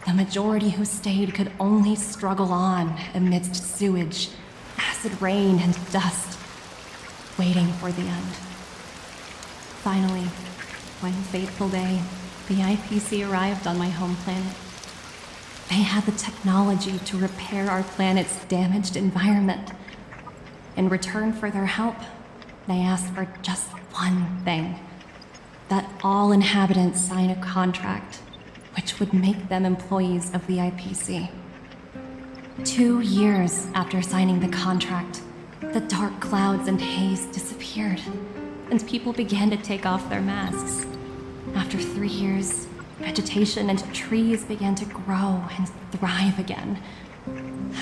The majority who stayed could only struggle on amidst sewage, acid rain, and dust, waiting for the end. Finally, one fateful day, the IPC arrived on my home planet. They had the technology to repair our planet's damaged environment. In return for their help, they asked for just one thing: that all inhabitants sign a contract which would make them employees of the IPC. 2 years after signing the contract, the dark clouds and haze disappeared, and people began to take off their masks. After 3 years, vegetation and trees began to grow and thrive again.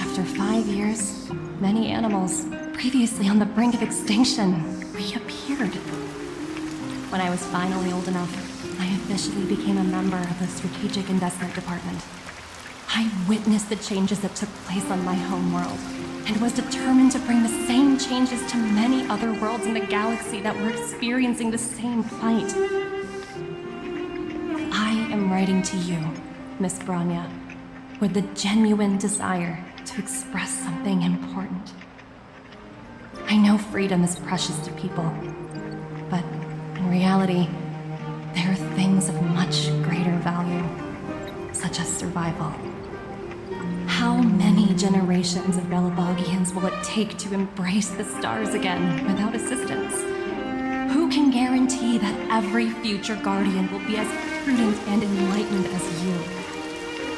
After 5 years, many animals, previously on the brink of extinction, reappeared. When I was finally old enough, I officially became a member of the Strategic Investment Department. I witnessed the changes that took place on my home world, and was determined to bring the same changes to many other worlds in the galaxy that were experiencing the same plight. I am writing to you, Miss Bronya, with the genuine desire to express something important. I know freedom is precious to people, but in reality, there are things of much greater value, such as survival. How many generations of Belobogians will it take to embrace the stars again without assistance? Who can guarantee that every future Guardian will be as prudent and enlightened as you?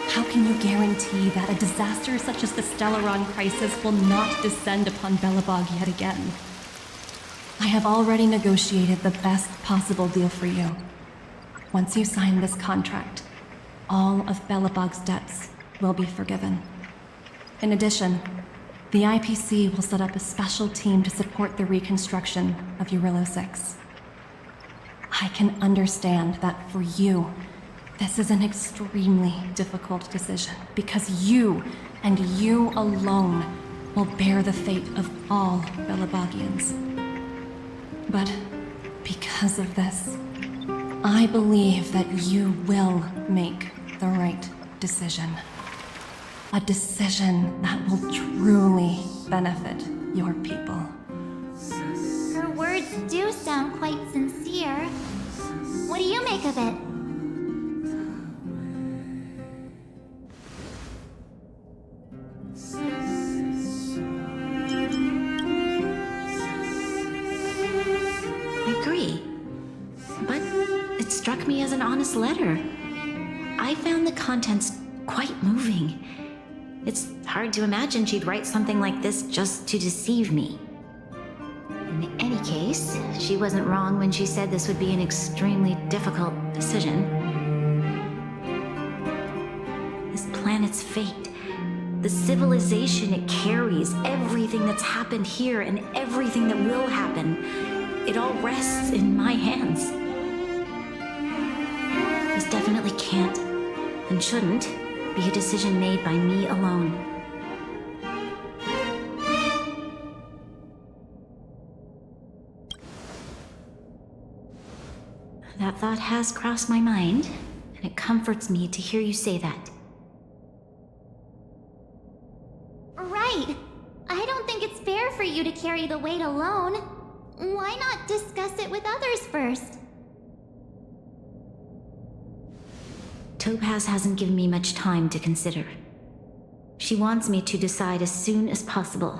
How can you guarantee that a disaster such as the Stellaron crisis will not descend upon Belobog yet again? I have already negotiated the best possible deal for you. Once you sign this contract, all of Belobog's debts will be forgiven. In addition, the IPC will set up a special team to support the reconstruction of Jarilo-VI. I can understand that for you, this is an extremely difficult decision because you and you alone will bear the fate of all Belobogians. But because of this, I believe that you will make the right decision. A decision that will truly benefit your people. Her words do sound quite sincere. What do you make of it? I agree. But it struck me as an honest letter. I found the contents quite moving. It's hard to imagine she'd write something like this just to deceive me. In any case, she wasn't wrong when she said this would be an extremely difficult decision. This planet's fate, the civilization it carries, everything that's happened here and everything that will happen, it all rests in my hands. This definitely can't, and shouldn't, be a decision made by me alone. That thought has crossed my mind, and it comforts me to hear you say that. Right. I don't think it's fair for you to carry the weight alone. Why not discuss it with others first? Topaz hasn't given me much time to consider. She wants me to decide as soon as possible.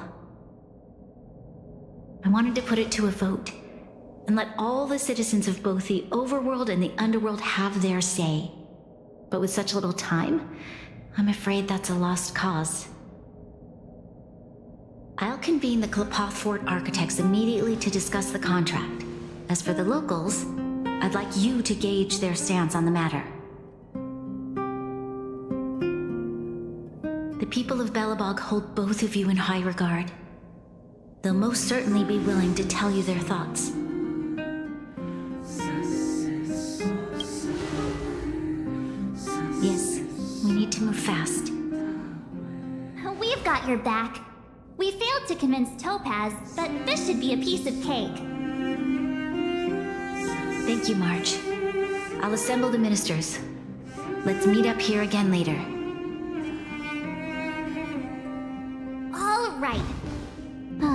I wanted to put it to a vote, and let all the citizens of both the overworld and the underworld have their say. But with such little time, I'm afraid that's a lost cause. I'll convene the Klapothfort architects immediately to discuss the contract. As for the locals, I'd like you to gauge their stance on the matter. The people of Belobog hold both of you in high regard. They'll most certainly be willing to tell you their thoughts. Yes, we need to move fast. We've got your back. We failed to convince Topaz, but this should be a piece of cake. Thank you, Marge. I'll assemble the ministers. Let's meet up here again later. All right.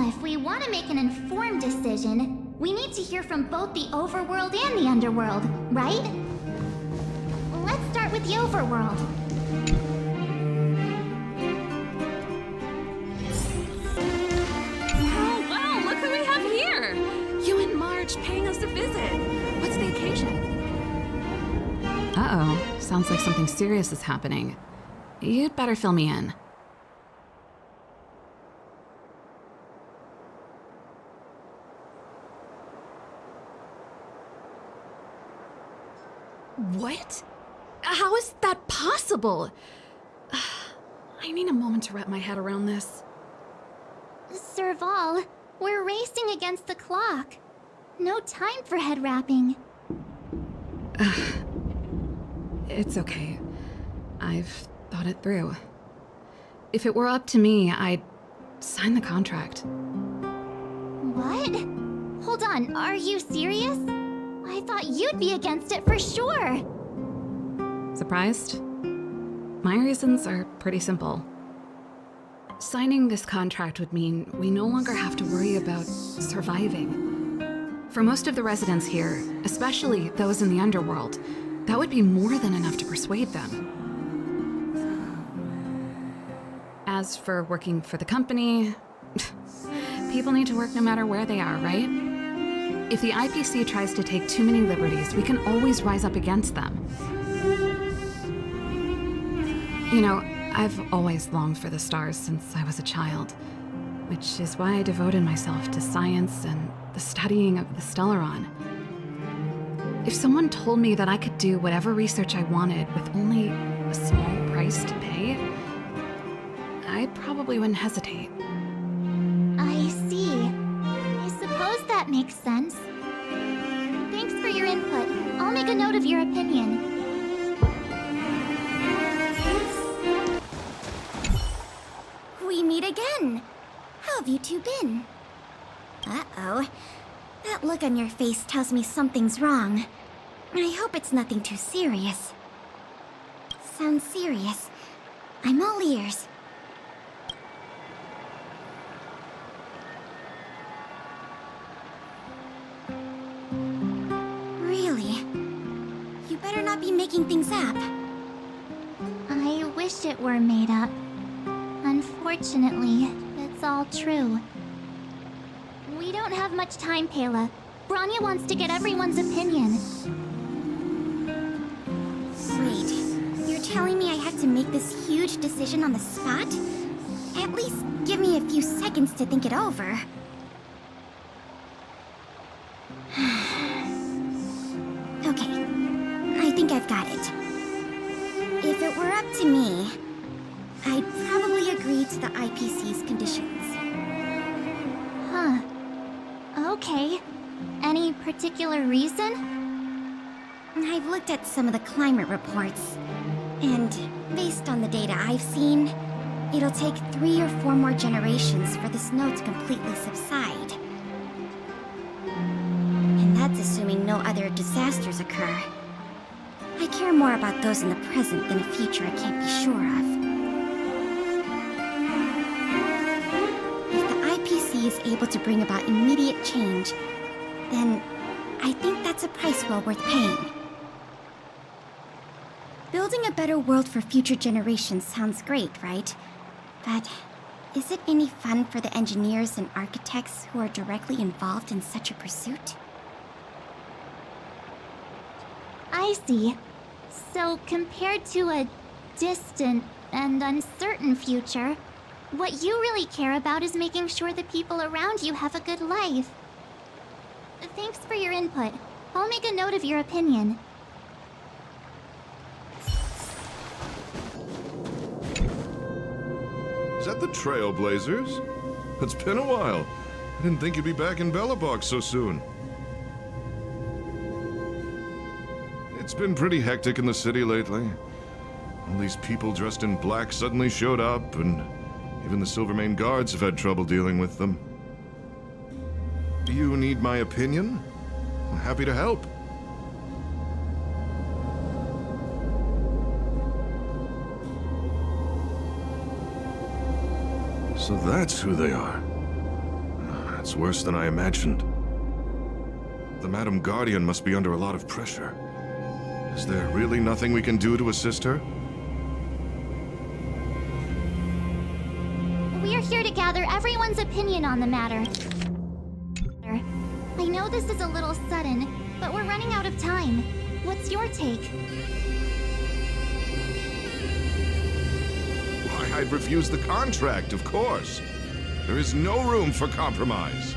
If we want to make an informed decision, we need to hear from both the overworld and the underworld, right? Let's start with the overworld. Oh, wow, look who we have here! You and Marge paying us a visit. What's the occasion? Uh-oh, sounds like something serious is happening. You'd better fill me in. What? How is that possible? I need a moment to wrap my head around this. Serval, we're racing against the clock. No time for head wrapping. It's okay. I've thought it through. If it were up to me, I'd sign the contract. What? Hold on, are you serious? I thought you'd be against it for sure. Surprised? My reasons are pretty simple. Signing this contract would mean we no longer have to worry about surviving. For most of the residents here, especially those in the underworld, that would be more than enough to persuade them. As for working for the company, people need to work no matter where they are, right? If the IPC tries to take too many liberties, we can always rise up against them. You know, I've always longed for the stars since I was a child, which is why I devoted myself to science and the studying of the Stellaron. If someone told me that I could do whatever research I wanted with only a small price to pay, I probably wouldn't hesitate. I see. I suppose that makes sense. Thanks for your input. I'll make a note of your opinion. We meet again. How have you two been? Uh-oh. That look on your face tells me something's wrong. I hope it's nothing too serious. Sounds serious. I'm all ears. Really? You better not be making things up. I wish it were made up. Unfortunately, it's all true. We don't have much time, Pela. Bronya wants to get everyone's opinion. Wait, you're telling me I have to make this huge decision on the spot? At least give me a few seconds to think it over. Okay, I think I've got it. If it were up to me, I'd probably agree to the IPC's conditions. Huh. Okay. Any particular reason? I've looked at some of the climate reports, and based on the data I've seen, it'll take 3 or 4 more generations for the snow to completely subside. And that's assuming no other disasters occur. I care more about those in the present than a future I can't be sure of. If the IPC is able to bring about immediate change, then I think that's a price well worth paying. Building a better world for future generations sounds great, right? But is it any fun for the engineers and architects who are directly involved in such a pursuit? I see. So, compared to a distant and uncertain future, what you really care about is making sure the people around you have a good life. Thanks for your input. I'll make a note of your opinion. Is that the Trailblazers? It's been a while. I didn't think you'd be back in Belobog so soon. It's been pretty hectic in the city lately. All these people dressed in black suddenly showed up, and even the Silvermane guards have had trouble dealing with them. Do you need my opinion? I'm happy to help. So that's who they are. It's worse than I imagined. The Madam Guardian must be under a lot of pressure. Is there really nothing we can do to assist her? We're here to gather everyone's opinion on the matter. I know this is a little sudden, but we're running out of time. What's your take? Why, I'd refuse the contract, of course. There is no room for compromise.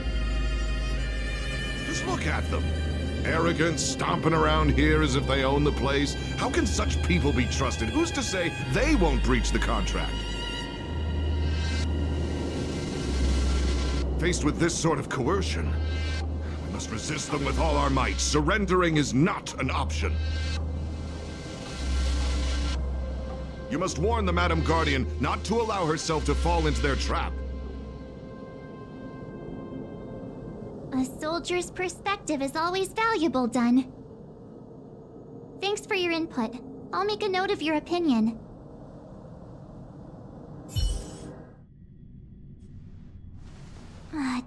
Just look at them. Arrogant, stomping around here as if they own the place. How can such people be trusted? Who's to say they won't breach the contract? Faced with this sort of coercion, we must resist them with all our might. Surrendering is not an option. You must warn the Madam Guardian not to allow herself to fall into their trap. A soldier's perspective is always valuable, Dun. Thanks for your input. I'll make a note of your opinion.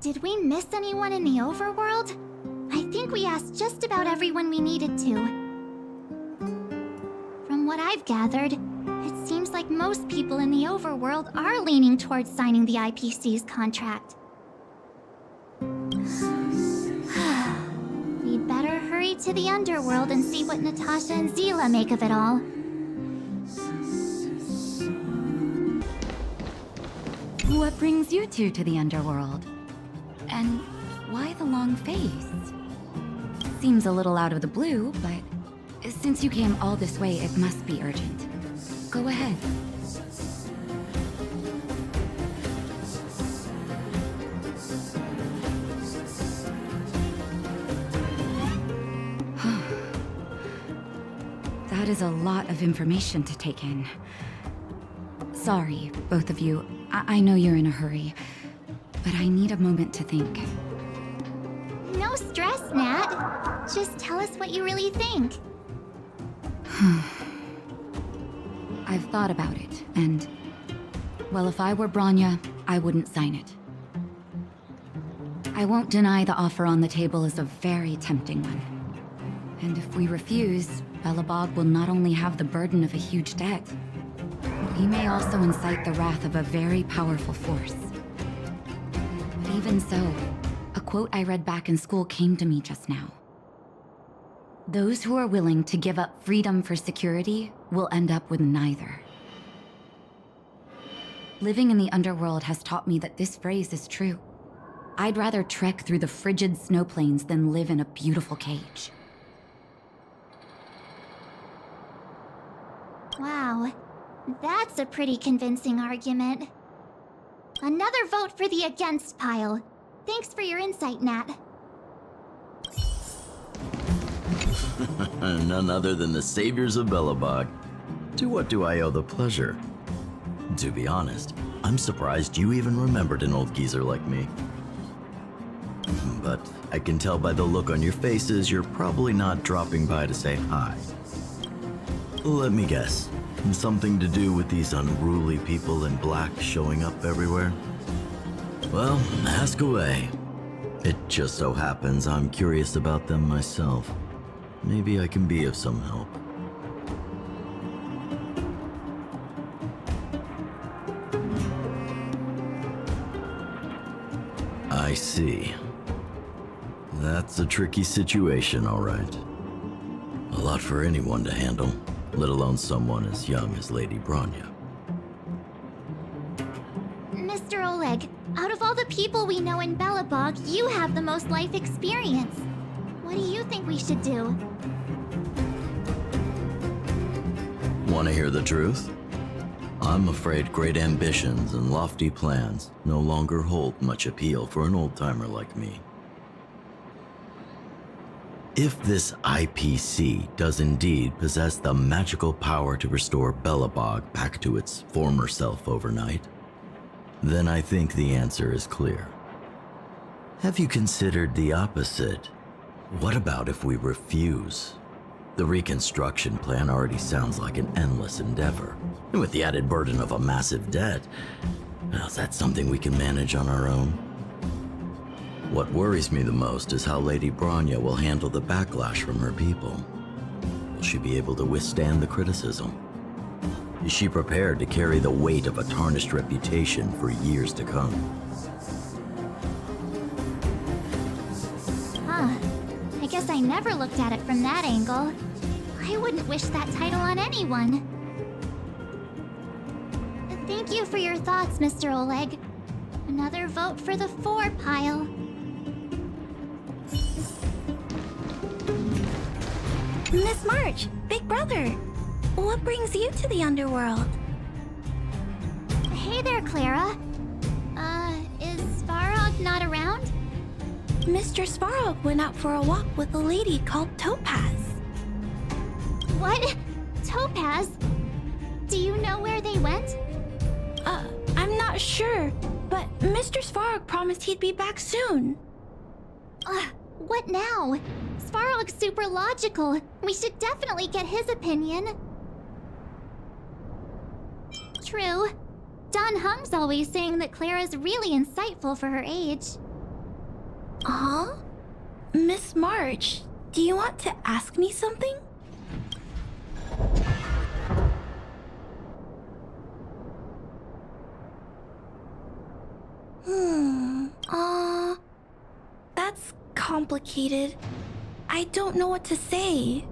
Did we miss anyone in the overworld? I think we asked just about everyone we needed to. From what I've gathered, it seems like most people in the overworld are leaning towards signing the IPC's contract. We'd better hurry to the underworld and see what Natasha and Seelee make of it all. What brings you two to the underworld? And why the long face? Seems a little out of the blue, but since you came all this way, it must be urgent. Go ahead. That is a lot of information to take in. Sorry, both of you. I know you're in a hurry, but I need a moment to think. No stress, Nat. Just tell us what you really think. I've thought about it, and... well, if I were Bronya, I wouldn't sign it. I won't deny the offer on the table is a very tempting one. And if we refuse, Belobog will not only have the burden of a huge debt, he may also incite the wrath of a very powerful force. But even so, a quote I read back in school came to me just now. Those who are willing to give up freedom for security will end up with neither. Living in the underworld has taught me that this phrase is true. I'd rather trek through the frigid snow plains than live in a beautiful cage. Wow, that's a pretty convincing argument. Another vote for the against pile. Thanks for your insight, Nat. None other than the saviors of Belobog. To what do I owe the pleasure? To be honest, I'm surprised you even remembered an old geezer like me. But I can tell by the look on your faces you're probably not dropping by to say hi. Let me guess. Something to do with these unruly people in black showing up everywhere? Well, ask away. It just so happens I'm curious about them myself. Maybe I can be of some help. I see. That's a tricky situation, all right. A lot for anyone to handle, let alone someone as young as Lady Bronya. Mr. Oleg, out of all the people we know in Belobog, you have the most life experience. What do you think we should do? Want to hear the truth? I'm afraid great ambitions and lofty plans no longer hold much appeal for an old-timer like me. If this IPC does indeed possess the magical power to restore Belobog back to its former self overnight, then I think the answer is clear. Have you considered the opposite? What about if we refuse? The reconstruction plan already sounds like an endless endeavor. And with the added burden of a massive debt, well, is that something we can manage on our own? What worries me the most is how Lady Bronya will handle the backlash from her people. Will she be able to withstand the criticism? Is she prepared to carry the weight of a tarnished reputation for years to come? Huh. I guess I never looked at it from that angle. I wouldn't wish that title on anyone. Thank you for your thoughts, Mr. Oleg. Another vote for the 4 pile. Miss March, Big Brother, what brings you to the underworld? Hey there, Clara. Is Svarog not around? Mr. Svarog went out for a walk with a lady called Topaz. What? Topaz? Do you know where they went? I'm not sure, but Mr. Svarog promised he'd be back soon. What now? Svarog's super logical. We should definitely get his opinion. True. Don Heng's always saying that Clara's really insightful for her age. Huh? Miss March, do you want to ask me something? That's complicated. I don't know what to say.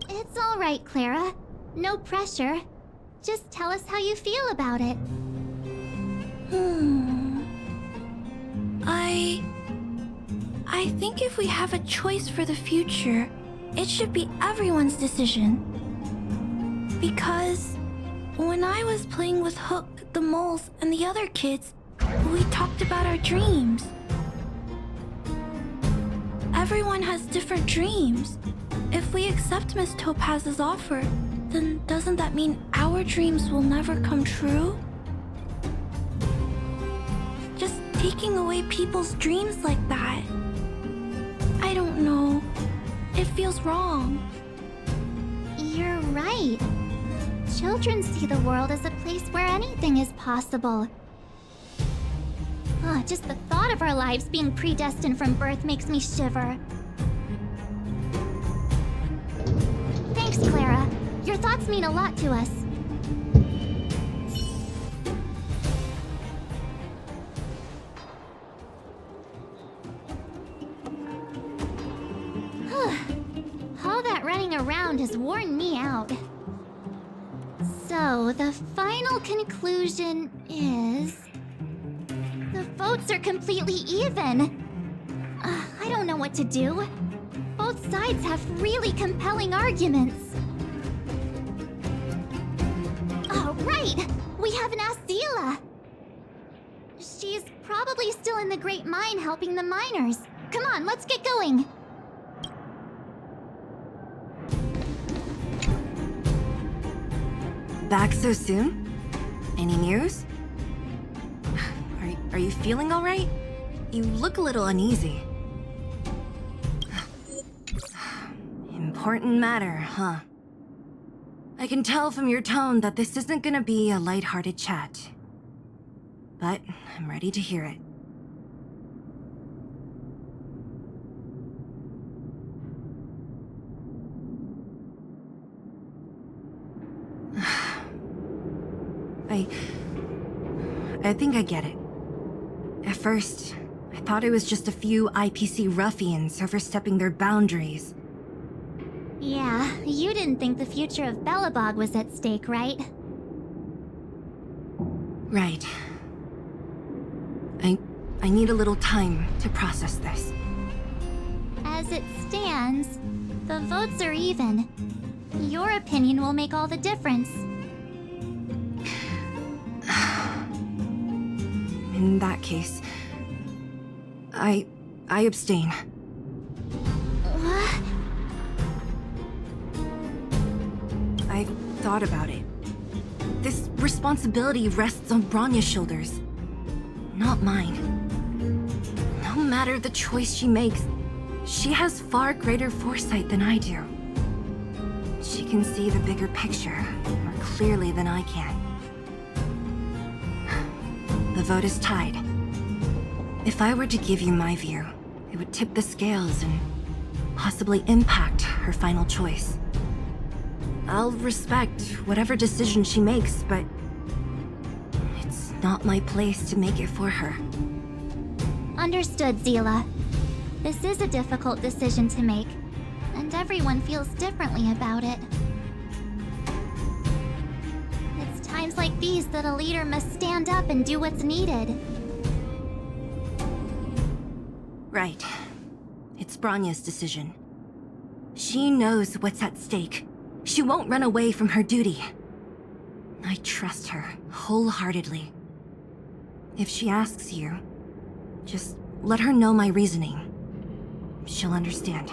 It's all right, Clara. No pressure. Just tell us how you feel about it. I think if we have a choice for the future, it should be everyone's decision. Because when I was playing with Hook, the moles, and the other kids, we talked about our dreams. Everyone has different dreams. If we accept Miss Topaz's offer, then doesn't that mean our dreams will never come true? Just taking away people's dreams like that, I don't know. It feels wrong. You're right. Children see the world as a place where anything is possible. Just the thought of our lives being predestined from birth makes me shiver. Thanks, Clara. Your thoughts mean a lot to us. All that running around has worn me out. So, the final conclusion is... the votes are completely even. I don't know what to do. Both sides have really compelling arguments. Oh, right! We haven't asked Seelee. She's probably still in the Great Mine helping the miners. Come on, let's get going. Back so soon? Any news? Are you feeling all right? You look a little uneasy. Important matter, huh? I can tell from your tone that this isn't gonna be a lighthearted chat. But I'm ready to hear it. I think I get it. At first, I thought it was just a few IPC ruffians overstepping their boundaries. Yeah, you didn't think the future of Belobog was at stake, right? Right. I need a little time to process this. As it stands, the votes are even. Your opinion will make all the difference. In that case, I abstain. What? I've thought about it. This responsibility rests on Bronya's shoulders, not mine. No matter the choice she makes, she has far greater foresight than I do. She can see the bigger picture more clearly than I can. The vote is tied. If I were to give you my view, it would tip the scales and possibly impact her final choice. I'll respect whatever decision she makes, but it's not my place to make it for her. Understood, Seelee. This is a difficult decision to make, and everyone feels differently about it. It's times like these that a leader must stand up and do what's needed. Right. It's Bronya's decision. She knows what's at stake. She won't run away from her duty. I trust her wholeheartedly. If she asks you, just let her know my reasoning. She'll understand.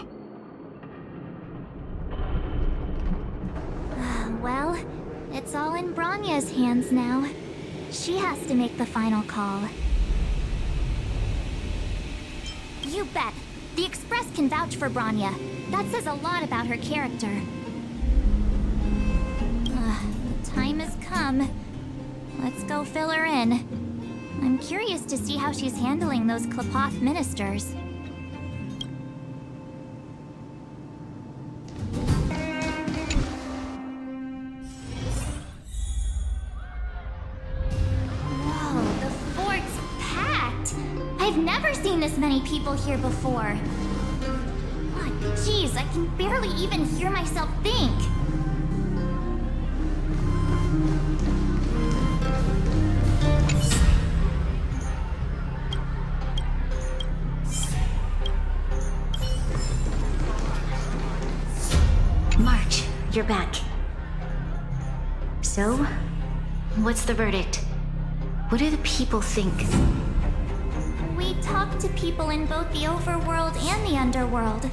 Well, it's all in Bronya's hands now. She has to make the final call. You bet. The Express can vouch for Bronya. That says a lot about her character. The time has come. Let's go fill her in. I'm curious to see how she's handling those Klapoth ministers. Whoa, the fort's packed! I've never seen this many people here before. Jeez, I can barely even hear myself think. you're back. So, what's the verdict? What do the people think? We talked to people in both the overworld and the underworld.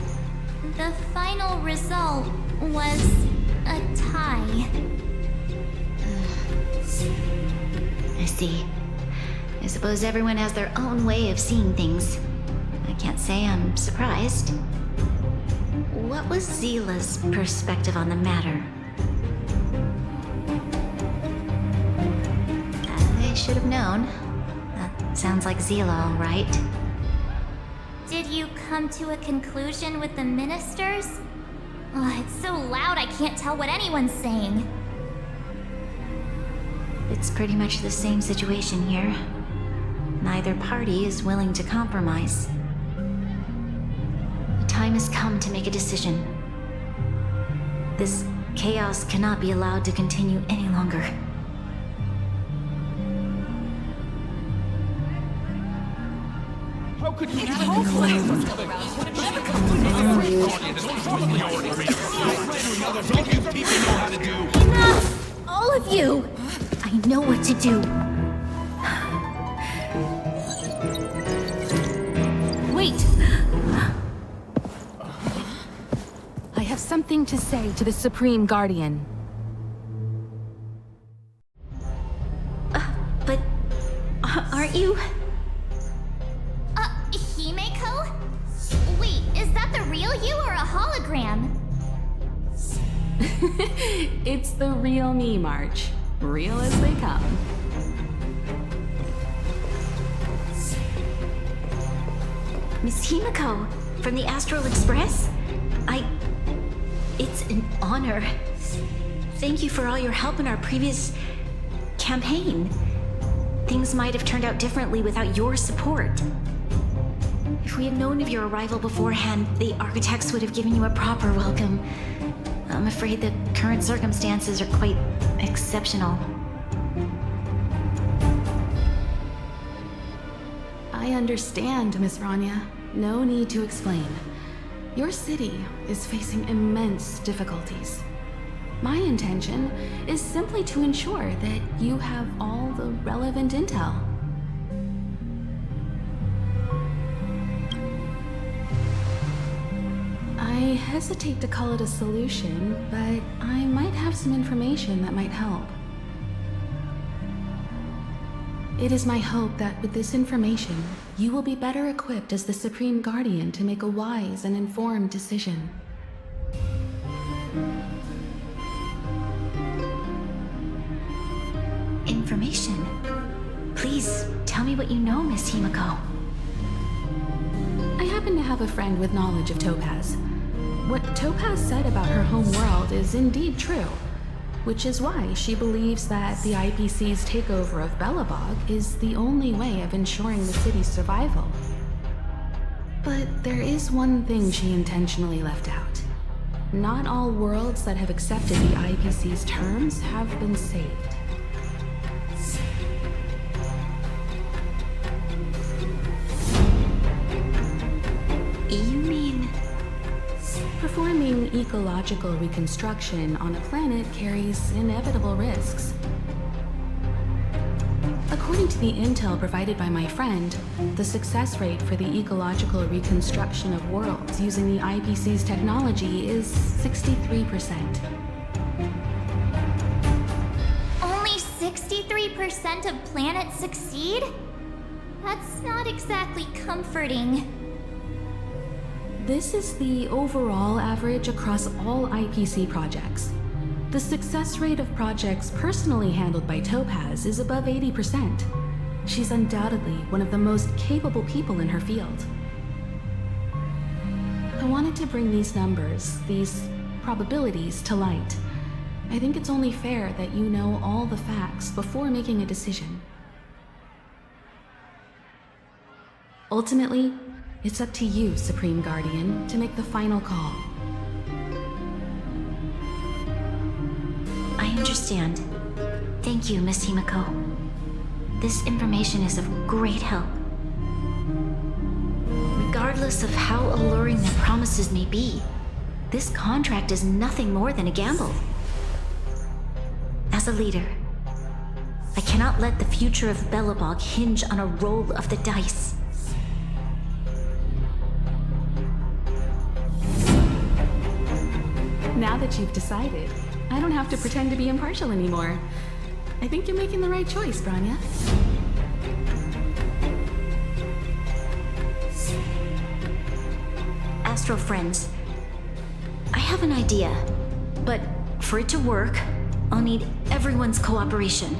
The final result was a tie. I see. I suppose everyone has their own way of seeing things. I can't say I'm surprised. What was Seelee's perspective on the matter? I should have known. That sounds like Seelee, all right. Did you come to a conclusion with the ministers? Oh, it's so loud I can't tell what anyone's saying. It's pretty much the same situation here. Neither party is willing to compromise. The time has come to make a decision. This chaos cannot be allowed to continue any longer. How could you Enough! All of you! I know what to do. Wait! I have something to say to the Supreme Guardian. But aren't you? Himeko? Wait, is that the real you or a hologram? It's the real me, March. Real as they come. Miss Himeko, from the Astral Express? It's an honor. Thank you for all your help in our previous campaign. Things might have turned out differently without your support. If we had known of your arrival beforehand, the architects would have given you a proper welcome. I'm afraid the current circumstances are quite exceptional. I understand, Miss Bronya. No need to explain. Your city is facing immense difficulties. My intention is simply to ensure that you have all the relevant intel. I hesitate to call it a solution, but I might have some information that might help. It is my hope that with this information, you will be better equipped as the Supreme Guardian to make a wise and informed decision. Information? Please, tell me what you know, Miss Himeko. I happen to have a friend with knowledge of Topaz. What Topaz said about her home world is indeed true, which is why she believes that the IPC's takeover of Belobog is the only way of ensuring the city's survival. But there is one thing she intentionally left out. Not all worlds that have accepted the IPC's terms have been saved. You mean... Performing ecological reconstruction on a planet carries inevitable risks. According to the intel provided by my friend, the success rate for the ecological reconstruction of worlds using the IPC's technology is 63%. Only 63% of planets succeed? That's not exactly comforting. This is the overall average across all IPC projects. The success rate of projects personally handled by Topaz is above 80%. She's undoubtedly one of the most capable people in her field. I wanted to bring these numbers, these probabilities, to light. I think it's only fair that you know all the facts before making a decision. Ultimately, it's up to you, Supreme Guardian, to make the final call. I understand. Thank you, Miss Himeko. This information is of great help. Regardless of how alluring their promises may be, This contract is nothing more than a gamble. As a leader, I cannot let the future of Belobog hinge on a roll of the dice. Now that you've decided, I don't have to pretend to be impartial anymore. I think you're making the right choice, Bronya. Astro friends, I have an idea, but for it to work, I'll need everyone's cooperation.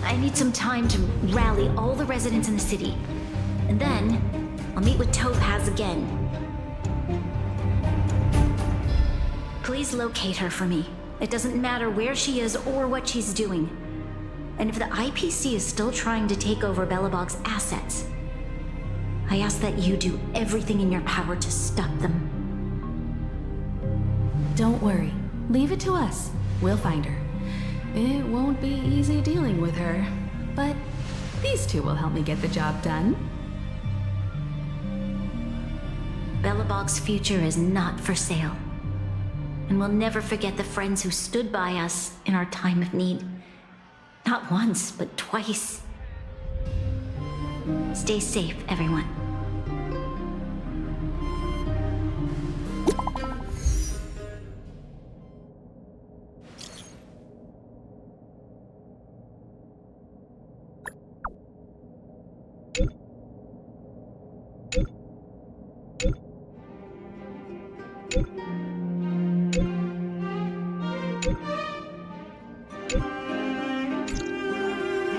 I need some time to rally all the residents in the city, and then I'll meet with Topaz again. Please locate her for me. It doesn't matter where she is or what she's doing. And if the IPC is still trying to take over Belobog's assets, I ask that you do everything in your power to stop them. Don't worry. Leave it to us. We'll find her. It won't be easy dealing with her, but these two will help me get the job done. Belobog's future is not for sale. And we'll never forget the friends who stood by us in our time of need. Not once, but twice. Stay safe, everyone.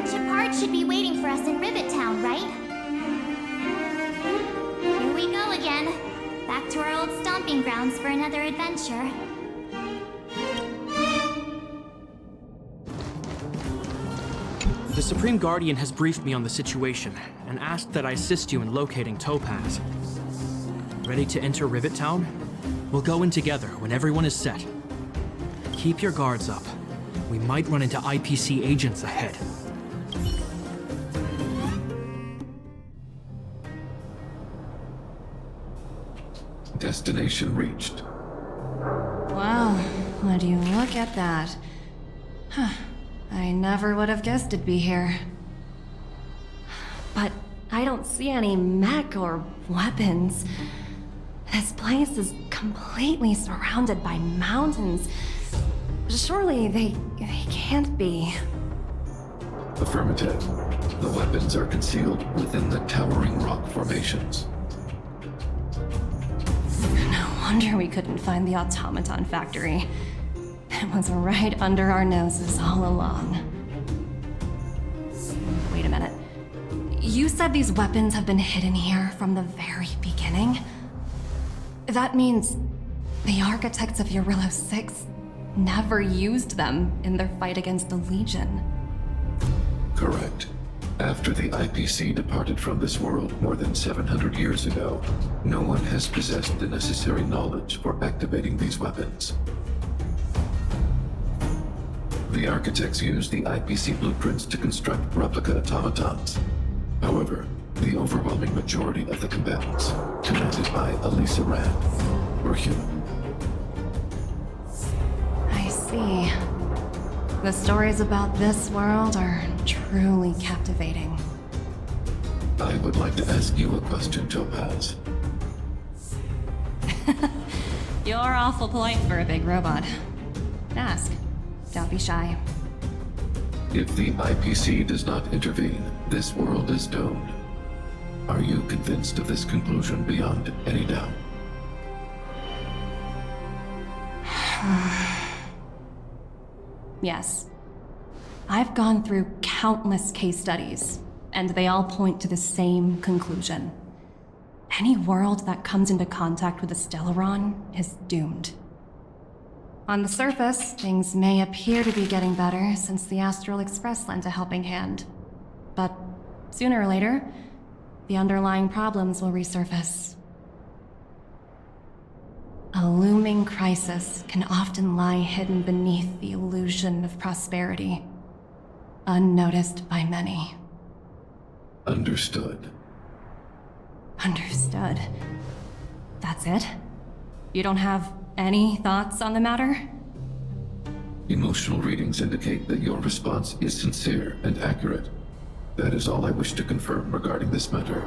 Shepard should be waiting for us in Rivet Town, right? Here we go again. Back to our old stomping grounds for another adventure. The Supreme Guardian has briefed me on the situation and asked that I assist you in locating Topaz. Ready to enter Rivet Town? We'll go in together when everyone is set. Keep your guards up. We might run into IPC agents ahead. Destination reached. Wow, would you look at that? Huh. I never would have guessed it'd be here. But I don't see any mech or weapons. This place is completely surrounded by mountains. Surely they can't be. Affirmative. The weapons are concealed within the towering rock formations. No wonder we couldn't find the automaton factory. It was right under our noses all along. Wait a minute. You said these weapons have been hidden here from the very beginning? That means the architects of Jarilo-VI never used them in their fight against the Legion. Correct. After the IPC departed from this world more than 700 years ago, no one has possessed the necessary knowledge for activating these weapons. The architects used the IPC blueprints to construct replica automatons. However, the overwhelming majority of the combatants, commanded by Elisa Rand, were human. I see. The stories about this world are truly captivating. I would like to ask you a question, Topaz. You're awful polite for a big robot. Ask. Don't be shy. If the IPC does not intervene, this world is doomed. Are you convinced of this conclusion beyond any doubt? Yes. I've gone through countless case studies, and they all point to the same conclusion. Any world that comes into contact with a Stellaron is doomed. On the surface, things may appear to be getting better since the Astral Express lent a helping hand. But sooner or later, the underlying problems will resurface. A looming crisis can often lie hidden beneath the illusion of prosperity, unnoticed by many. Understood. Understood. That's it? You don't have any thoughts on the matter? Emotional readings indicate that your response is sincere and accurate. That is all I wish to confirm regarding this matter.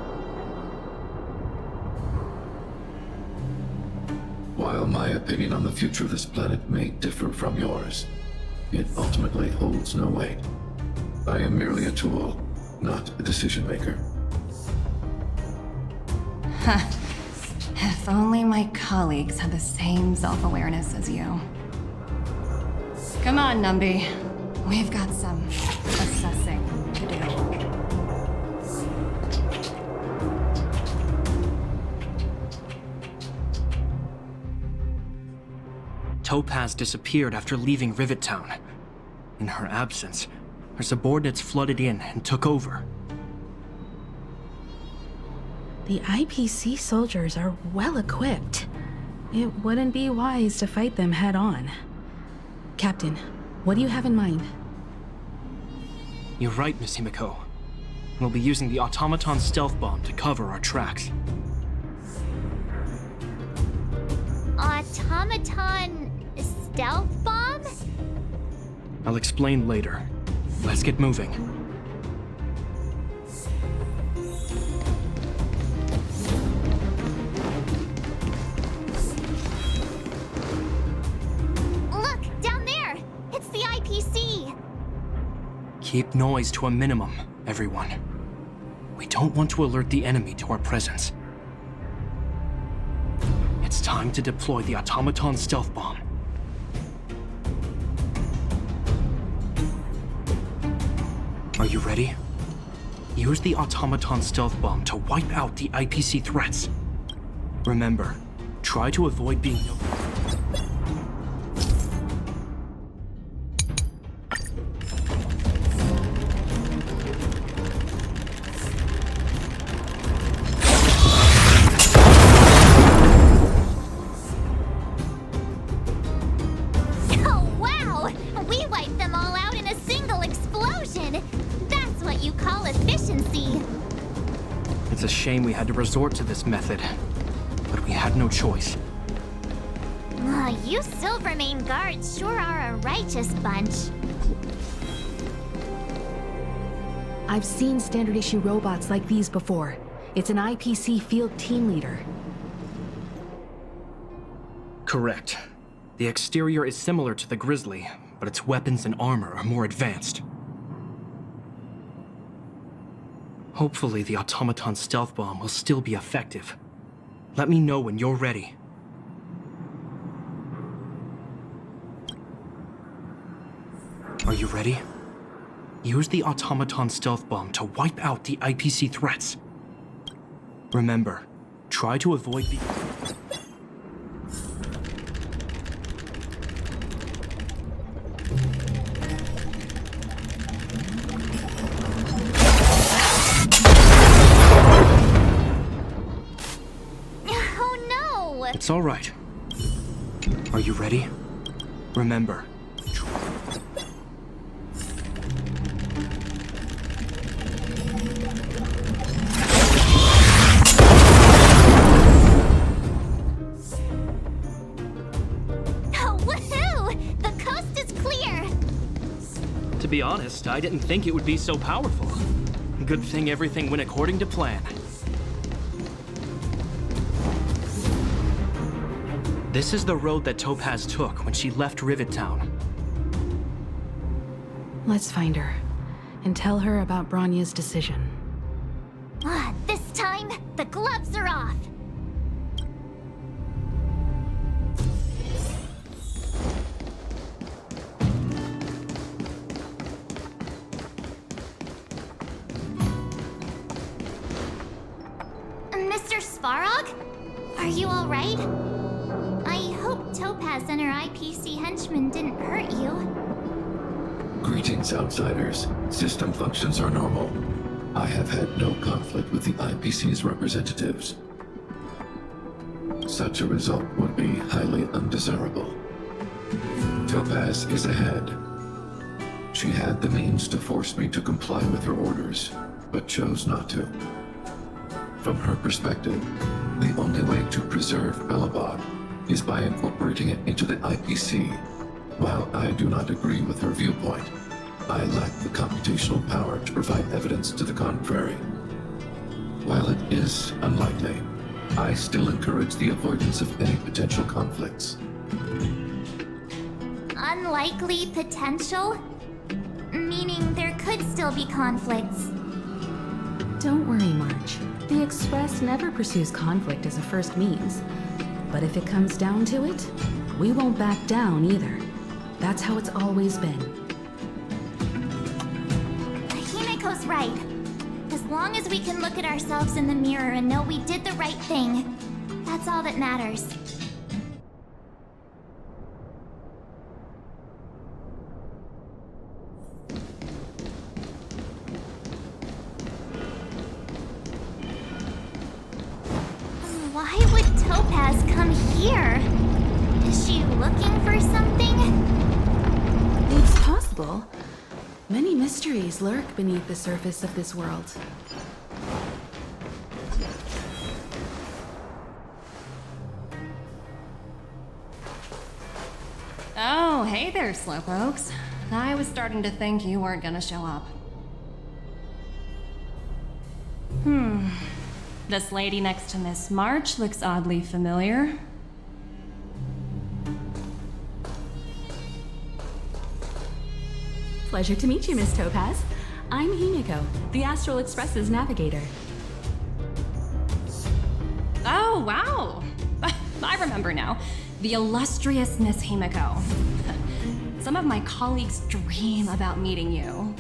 While my opinion on the future of this planet may differ from yours, it ultimately holds no weight. I am merely a tool, not a decision maker. If only my colleagues had the same self-awareness as you. Come on, Numby. We've got some assessing to do. Topaz disappeared after leaving Rivet Town. In her absence, her subordinates flooded in and took over. The IPC soldiers are well equipped. It wouldn't be wise to fight them head on. Captain, what do you have in mind? You're right, Miss Himeko. We'll be using the automaton stealth bomb to cover our tracks. Automaton stealth bomb? I'll explain later. Let's get moving. Look, down there! It's the IPC! Keep noise to a minimum, everyone. We don't want to alert the enemy to our presence. It's time to deploy the automaton stealth bomb. Are you ready? Use the automaton stealth bomb to wipe out the IPC threats. Remember, try to avoid being noticed. Oh, wow! We wiped them all out in a single explosion! That's what you call efficiency! It's a shame we had to resort to this method, but we had no choice. You Silvermane guards sure are a righteous bunch. I've seen standard issue robots like these before. It's an IPC field team leader. Correct. The exterior is similar to the Grizzly, but its weapons and armor are more advanced. Hopefully the automaton stealth bomb will still be effective. Let me know when you're ready. Are you ready? Use the automaton stealth bomb to wipe out the IPC threats. Remember, try to avoid being... Oh no! It's all right. Are you ready? Remember. Oh, woohoo! The coast is clear! To be honest, I didn't think it would be so powerful. Good thing everything went according to plan. This is the road that Topaz took when she left Rivet Town. Let's find her and tell her about Bronya's decision. This time, the gloves are off! Mr. Svarog? Are you alright? I hope Topaz and her IPC henchmen didn't hurt you. Greetings, outsiders. System functions are normal. I have had no conflict with the IPC's representatives. Such a result would be highly undesirable. Topaz is ahead. She had the means to force me to comply with her orders, but chose not to. From her perspective, the only way to preserve Belobog is by incorporating it into the IPC. While I do not agree with her viewpoint, I lack the computational power to provide evidence to the contrary. While it is unlikely, I still encourage the avoidance of any potential conflicts. Unlikely potential? Meaning there could still be conflicts. Don't worry, March. The Express never pursues conflict as a first means. But if it comes down to it, we won't back down either. That's how it's always been. Himeko's right. As long as we can look at ourselves in the mirror and know we did the right thing, that's all that matters. Why would Topaz come here? Is she looking for something? It's possible. Many mysteries lurk beneath the surface of this world. Oh, hey there, Slowpokes. I was starting to think you weren't gonna show up. This lady next to Miss March looks oddly familiar. Pleasure to meet you, Miss Topaz. I'm Himeko, the Astral Express's navigator. Oh, wow! I remember now. The illustrious Miss Himeko. Some of my colleagues dream about meeting you.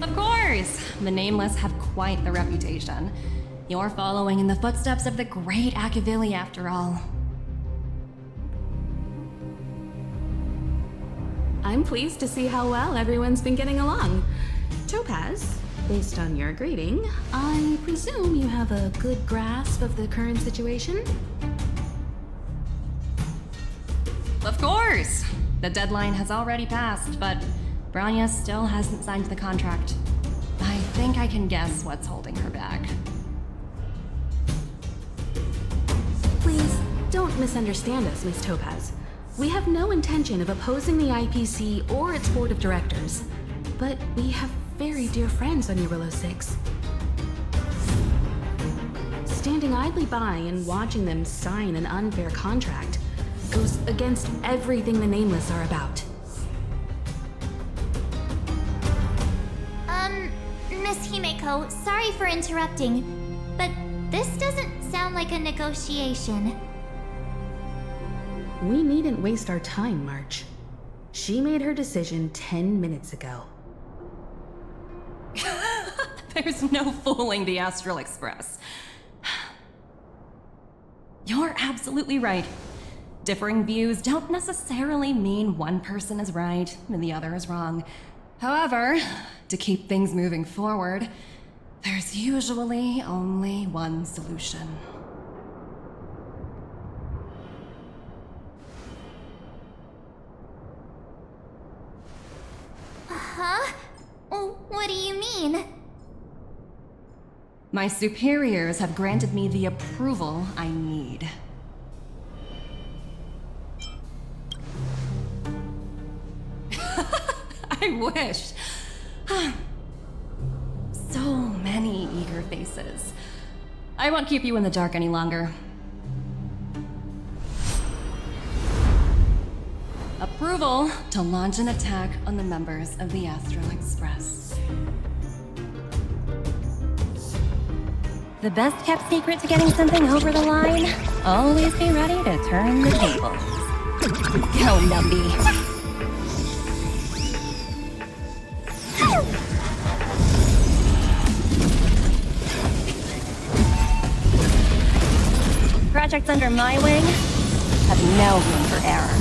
Of course! The Nameless have quite the reputation. You're following in the footsteps of the great Akavili, after all. I'm pleased to see how well everyone's been getting along. Topaz, based on your greeting, I presume you have a good grasp of the current situation? Of course! The deadline has already passed, but Bronya still hasn't signed the contract. I think I can guess what's holding her back. Please, don't misunderstand us, Miss Topaz. We have no intention of opposing the IPC or its board of directors, but we have very dear friends on Jarilo-VI. Standing idly by and watching them sign an unfair contract goes against everything the Nameless are about. Miss Himeko, sorry for interrupting, but this doesn't sound like a negotiation. We needn't waste our time, March. She made her decision 10 minutes ago. There's no fooling the Astral Express. You're absolutely right. Differing views don't necessarily mean one person is right and the other is wrong. However, to keep things moving forward, there's usually only one solution. Huh? What do you mean? My superiors have granted me the approval I need. I wish. So many eager faces. I won't keep you in the dark any longer. Approval to launch an attack on the members of the Astral Express. The best kept secret to getting something over the line? Always be ready to turn the tables. Go, Numby. Projects under my wing have no room for error.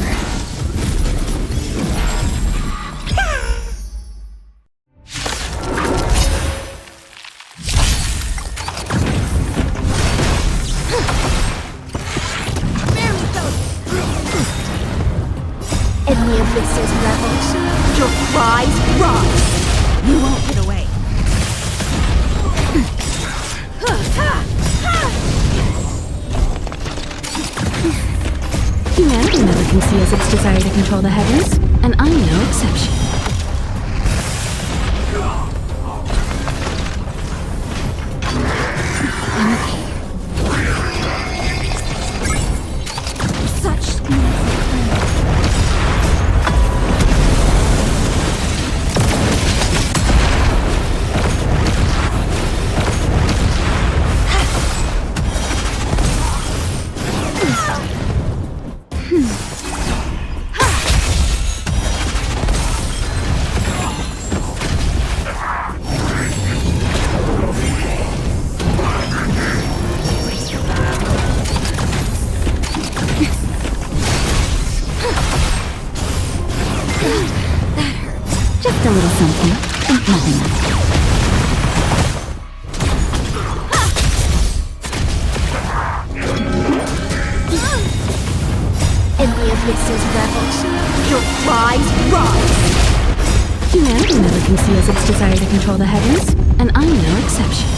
In the Abyss's levels, your cries rise. You won't get away. Humanity never conceals its desire to control the heavens, and I'm no exception. Just a little something. Nothing else. Mrs. Rebels, your cries rise! Humanity never conceals its desire to control the heavens, and I'm no exception.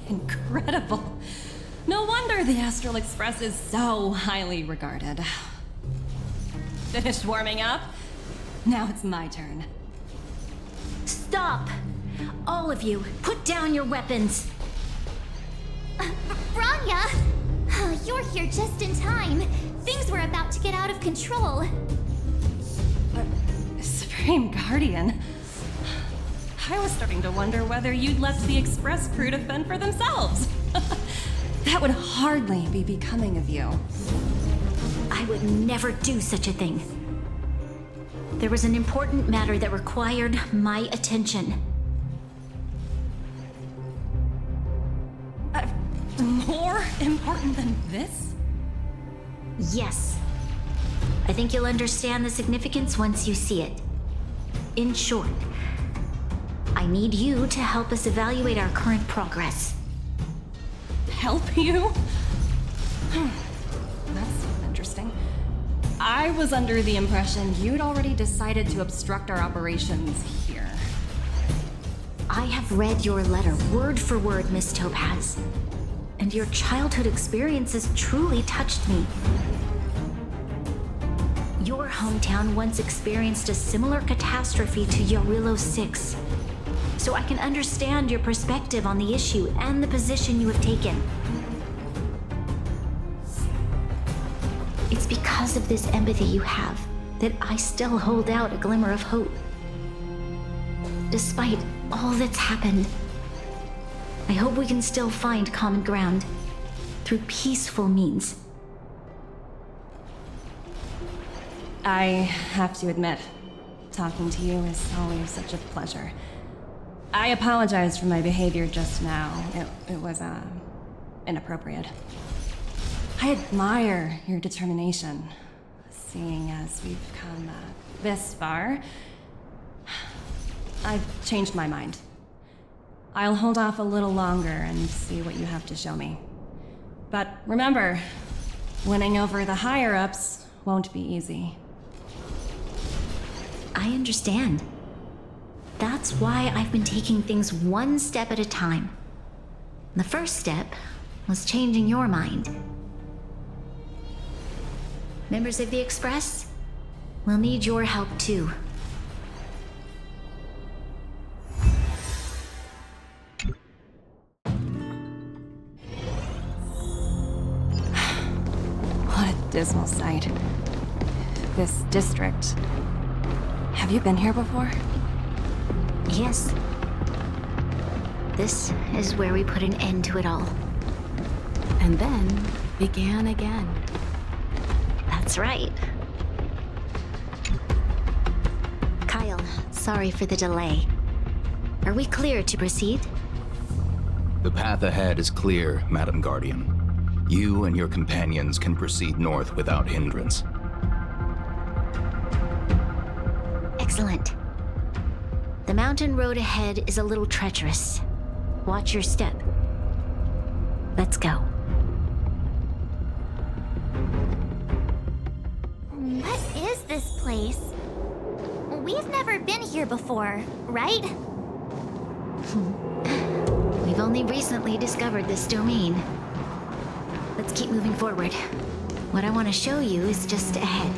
Incredible. No wonder the Astral Express is so highly regarded. Finished warming up? Now it's my turn. Stop! All of you, put down your weapons! Bronya! You're here just in time. Things were about to get out of control. Supreme Guardian? I was starting to wonder whether you'd left the Express crew to fend for themselves. That would hardly be becoming of you. I would never do such a thing. There was an important matter that required my attention. More important than this? Yes. I think you'll understand the significance once you see it. In short, I need you to help us evaluate our current progress. Help you? That's interesting. I was under the impression you'd already decided to obstruct our operations here. I have read your letter word for word, Miss Topaz. And your childhood experiences truly touched me. Your hometown once experienced a similar catastrophe to Jarilo-VI. So I can understand your perspective on the issue and the position you have taken. It's because of this empathy you have that I still hold out a glimmer of hope. Despite all that's happened, I hope we can still find common ground through peaceful means. I have to admit, talking to you is always such a pleasure. I apologize for my behavior just now. It was, inappropriate. I admire your determination, seeing as we've come, this far. I've changed my mind. I'll hold off a little longer and see what you have to show me. But remember, winning over the higher-ups won't be easy. I understand. That's why I've been taking things one step at a time. The first step was changing your mind. Members of the Express, we'll need your help too. What a dismal sight. This district. Have you been here before? Yes. This is where we put an end to it all. And then began again. That's right. Kyle, sorry for the delay. Are we clear to proceed? The path ahead is clear, Madam Guardian. You and your companions can proceed north without hindrance. Excellent. The mountain road ahead is a little treacherous. Watch your step. Let's go. What is this place? We've never been here before, right? We've only recently discovered this domain. Let's keep moving forward. What I want to show you is just ahead.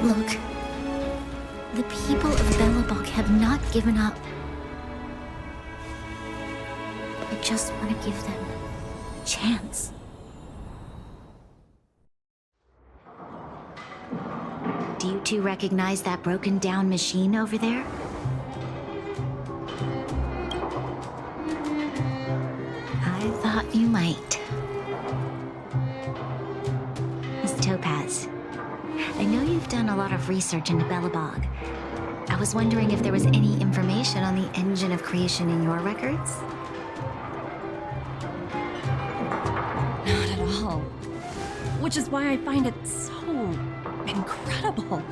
Look, the people of Belobog have not given up. I just want to give them a chance. Do you two recognize that broken down machine over there? I thought you might. Miss Topaz, I know you've done a lot of research into Belobog. I was wondering if there was any information on the engine of creation in your records? Not at all. Which is why I find it so incredible.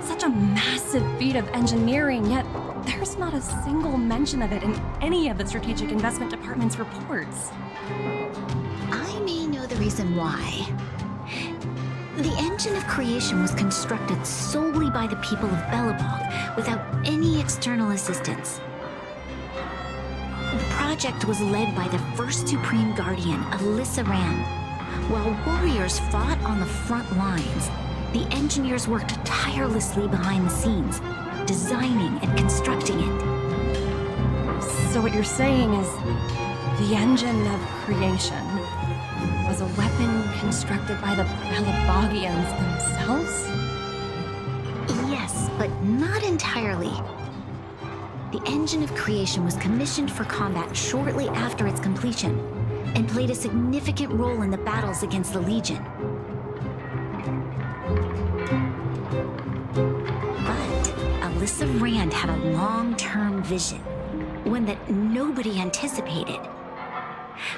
Such a massive feat of engineering, yet there's not a single mention of it in any of the Strategic Investment Department's reports. I may know the reason why. The engine of creation was constructed solely by the people of Belobog without any external assistance. The project was led by the first Supreme Guardian, Alyssa Rand. While warriors fought on the front lines, the engineers worked tirelessly behind the scenes, designing and constructing it. So what you're saying is the engine of creation was a weapon constructed by the Belabogians themselves? Yes, but not entirely. The engine of creation was commissioned for combat shortly after its completion, and played a significant role in the battles against the Legion. But Alyssa Rand had a long-term vision, one that nobody anticipated.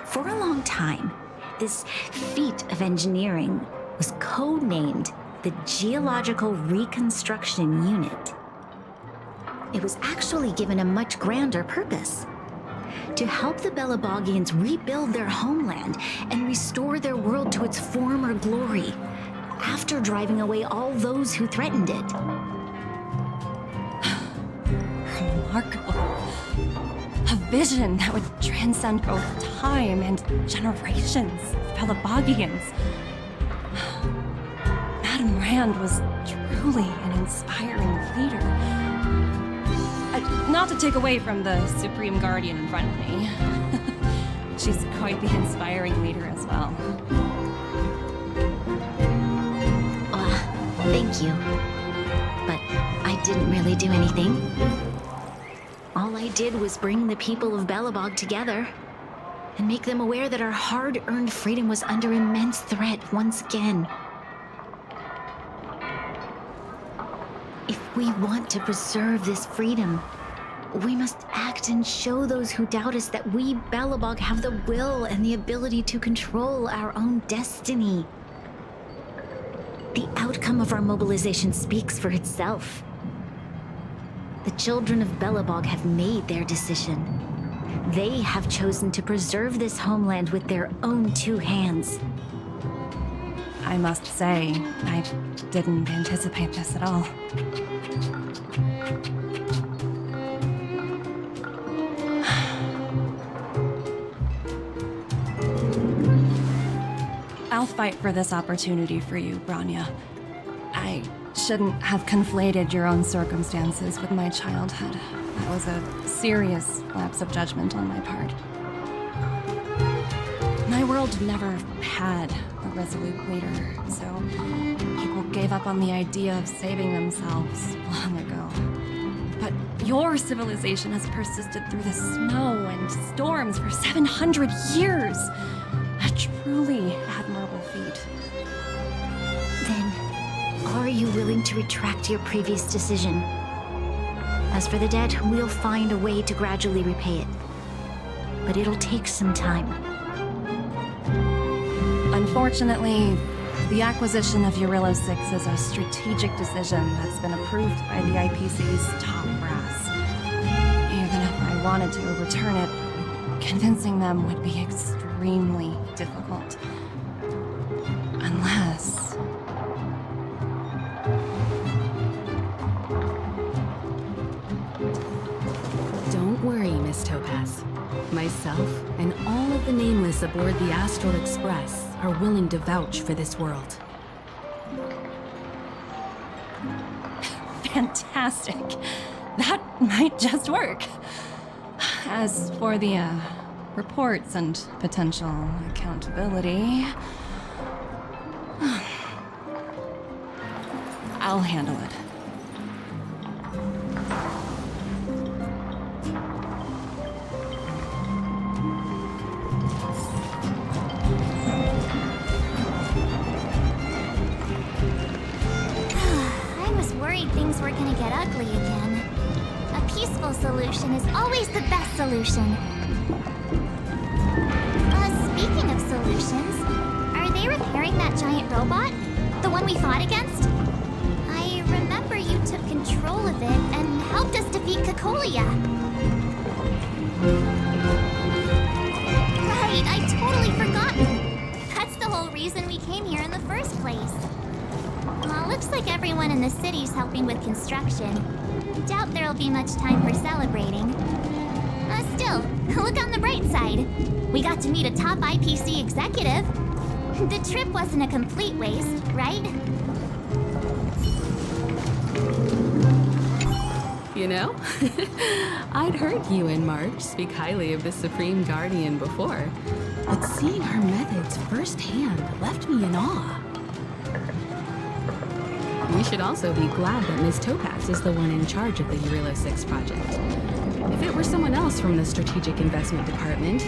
For a long time, this feat of engineering was codenamed the Geological Reconstruction Unit. It was actually given a much grander purpose: to help the Belabogians rebuild their homeland and restore their world to its former glory, after driving away all those who threatened it. Remarkable. A vision that would transcend both time and generations of Belabogians. Madame Rand was truly an inspiring leader. Not to take away from the Supreme Guardian in front of me. She's quite the inspiring leader as well. Thank you. But I didn't really do anything. All I did was bring the people of Belobog together and make them aware that our hard-earned freedom was under immense threat once again. If we want to preserve this freedom, we must act and show those who doubt us that we, Belobog, have the will and the ability to control our own destiny. The outcome of our mobilization speaks for itself. The children of Belobog have made their decision. They have chosen to preserve this homeland with their own two hands. I must say, I didn't anticipate this at all. I'll fight for this opportunity for you, Bronya. I shouldn't have conflated your own circumstances with my childhood. That was a serious lapse of judgment on my part. My world never had a resolute leader, so people gave up on the idea of saving themselves long ago. But your civilization has persisted through the snow and storms for 700 years. truly admirable feat. Then, are you willing to retract your previous decision? As for the debt, we'll find a way to gradually repay it. But it'll take some time. Unfortunately, the acquisition of Jarilo-VI is a strategic decision that's been approved by the IPC's top brass. Even if I wanted to overturn it, convincing them would be extremely difficult. Unless... Don't worry, Miss Topaz. Myself and all of the nameless aboard the Astral Express are willing to vouch for this world. Fantastic. That might just work. As for the, reports and potential accountability... I'll handle it. Things were gonna get ugly again. A peaceful solution is always the best solution. Speaking of solutions, are they repairing that giant robot? The one we fought against? I remember you took control of it and helped us defeat Cocolia. Right, I totally forgotten. That's the whole reason we came here in the first place. Looks like everyone in the city's helping with construction. Doubt there'll be much time for celebrating. Still, look on the bright side. We got to meet a top IPC executive. The trip wasn't a complete waste, right? You know, I'd heard you and March speak highly of the Supreme Guardian before, but seeing her methods firsthand left me in awe. We should also be glad that Ms. Topaz is the one in charge of the Jarilo-VI project. If it were someone else from the Strategic Investment Department,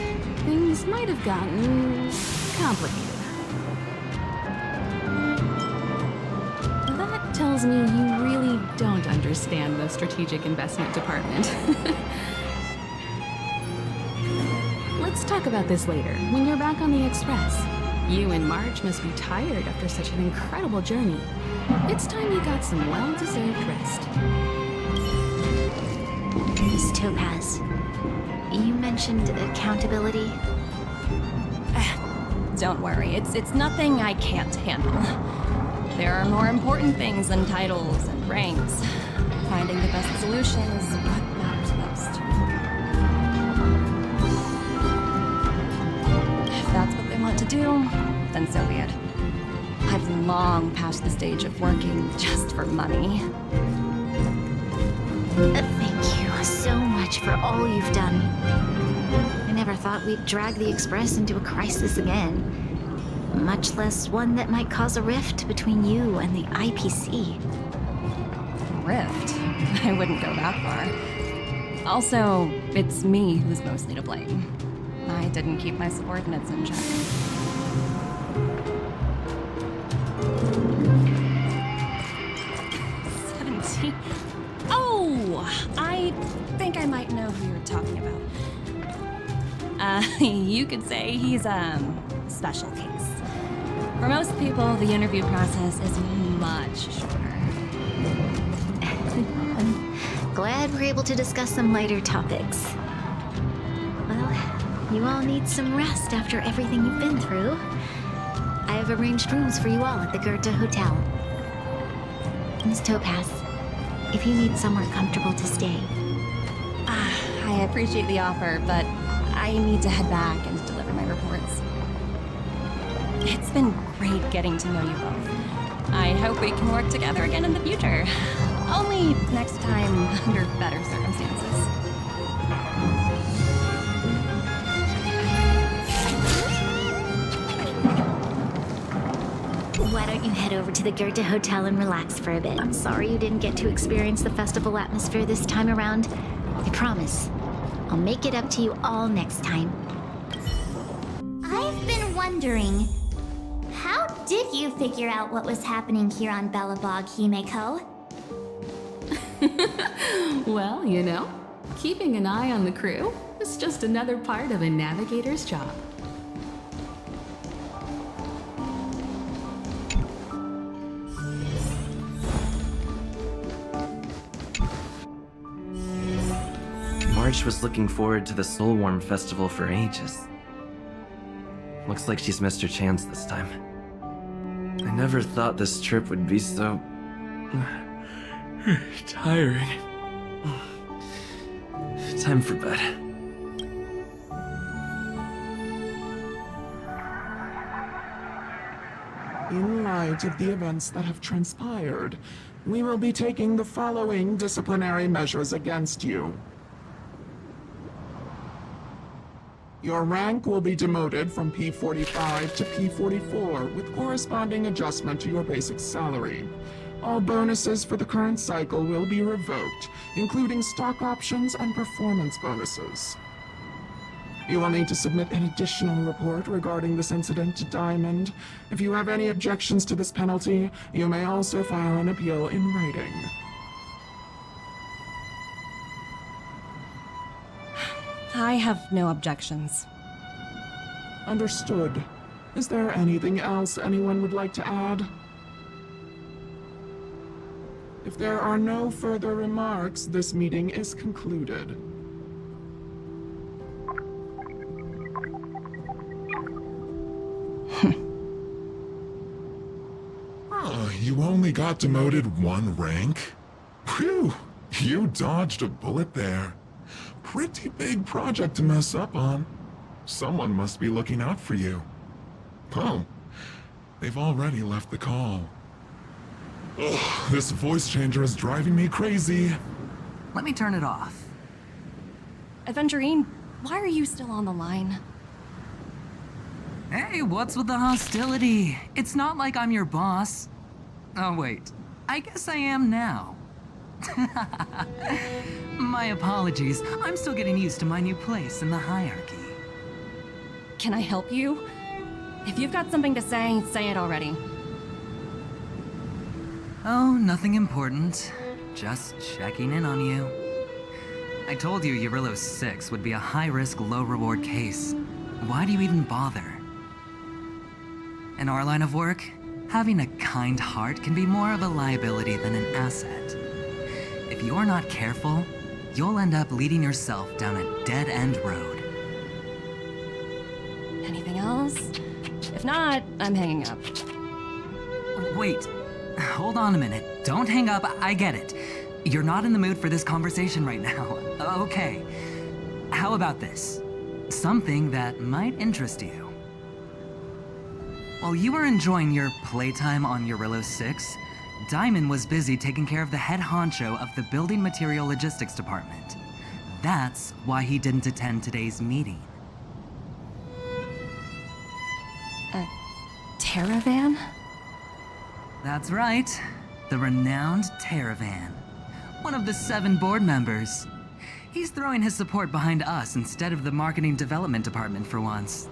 things might have gotten complicated. That tells me you really don't understand the Strategic Investment Department. Let's talk about this later, when you're back on the Express. You and March must be tired after such an incredible journey. It's time you got some well-deserved rest. Miss Topaz, you mentioned accountability. Don't worry, it's nothing I can't handle. There are more important things than titles and ranks. Finding the best solution is what matters most. If that's what they want to do, then so be it. I've long passed the stage of working just for money. Thank you so much for all you've done. I never thought we'd drag the Express into a crisis again. Much less one that might cause a rift between you and the IPC. Rift? I wouldn't go that far. Also, it's me who's mostly to blame. I didn't keep my subordinates in check. Oh! I think I might know who you're talking about. You could say he's a special case. For most people, the interview process is much shorter. I'm glad we're able to discuss some lighter topics. Well, you all need some rest after everything you've been through. I have arranged rooms for you all at the Goethe Hotel. Miss Topaz, if you need somewhere comfortable to stay. I appreciate the offer, but I need to head back and deliver my reports. It's been great getting to know you both. I hope we can work together again in the future. Only next time under better circumstances. Why don't you head over to the Goethe Hotel and relax for a bit? I'm sorry you didn't get to experience the festival atmosphere this time around. I promise, I'll make it up to you all next time. I've been wondering, how did you figure out what was happening here on Belobog, Himeko? Well, you know, keeping an eye on the crew is just another part of a navigator's job. March was looking forward to the Soulwarm Festival for ages. Looks like she's missed her chance this time. I never thought this trip would be so... tiring. Time for bed. In light of the events that have transpired, we will be taking the following disciplinary measures against you. Your rank will be demoted from P45 to P44 with corresponding adjustment to your basic salary. All bonuses for the current cycle will be revoked, including stock options and performance bonuses. You will need to submit an additional report regarding this incident to Diamond. If you have any objections to this penalty, you may also file an appeal in writing. I have no objections. Understood. Is there anything else anyone would like to add? If there are no further remarks, this meeting is concluded. You only got demoted one rank? Phew, you dodged a bullet there. Pretty big project to mess up on. Someone must be looking out for you. Oh, they've already left the call. Ugh, this voice changer is driving me crazy. Let me turn it off. Aventurine, why are you still on the line? Hey, what's with the hostility? It's not like I'm your boss. Oh wait, I guess I am now. My apologies, I'm still getting used to my new place in the hierarchy. Can I help you? If you've got something to say it already. Oh, nothing important. Just checking in on you. I told you Jarilo-VI would be a high-risk, low-reward case. Why do you even bother? In our line of work, having a kind heart can be more of a liability than an asset. If you're not careful, you'll end up leading yourself down a dead-end road. Anything else? If not, I'm hanging up. Wait, hold on a minute. Don't hang up, I get it. You're not in the mood for this conversation right now. Okay. How about this? Something that might interest you. While you were enjoying your playtime on Jarilo-VI, Diamond was busy taking care of the head honcho of the Building Material Logistics Department. That's why he didn't attend today's meeting. A Terravan? That's right. The renowned Terravan. One of the 7 board members. He's throwing his support behind us instead of the Marketing Development Department for once.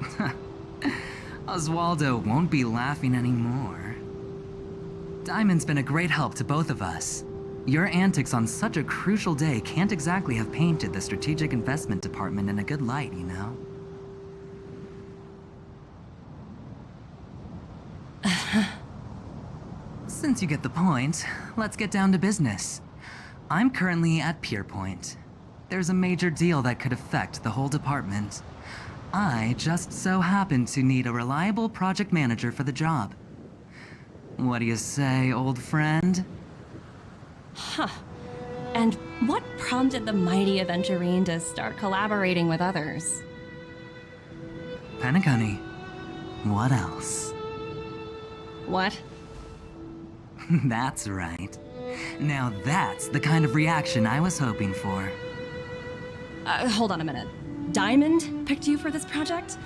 Oswaldo won't be laughing anymore. Diamond's been a great help to both of us. Your antics on such a crucial day can't exactly have painted the Strategic Investment Department in a good light, you know? Since you get the point, let's get down to business. I'm currently at Pierpoint. There's a major deal that could affect the whole department. I just so happen to need a reliable project manager for the job. What do you say, old friend? Huh. And what prompted the mighty Aventurine to start collaborating with others? Penacony. What else? What? That's right. Now that's the kind of reaction I was hoping for. Hold on a minute. Diamond picked you for this project?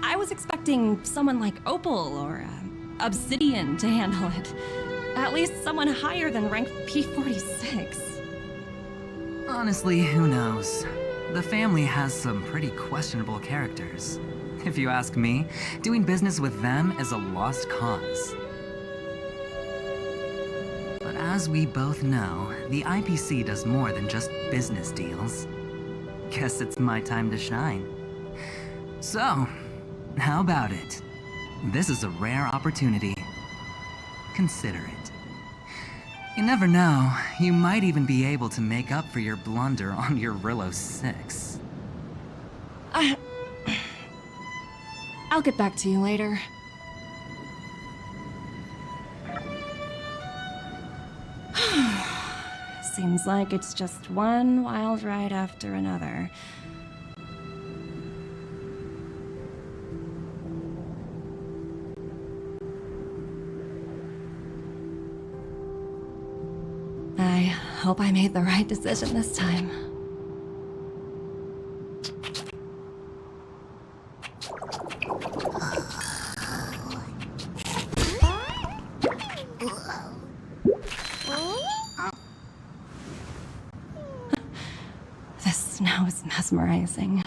I was expecting someone like Opal or Obsidian to handle it. At least someone higher than rank P46. Honestly, who knows? The family has some pretty questionable characters. If you ask me, doing business with them is a lost cause. But as we both know, the IPC does more than just business deals. Guess it's my time to shine. So, how about it? This is a rare opportunity. Consider it. You never know, you might even be able to make up for your blunder on Jarilo-VI. I'll get back to you later. Seems like it's just one wild ride after another. I hope I made the right decision this time. This snow is mesmerizing.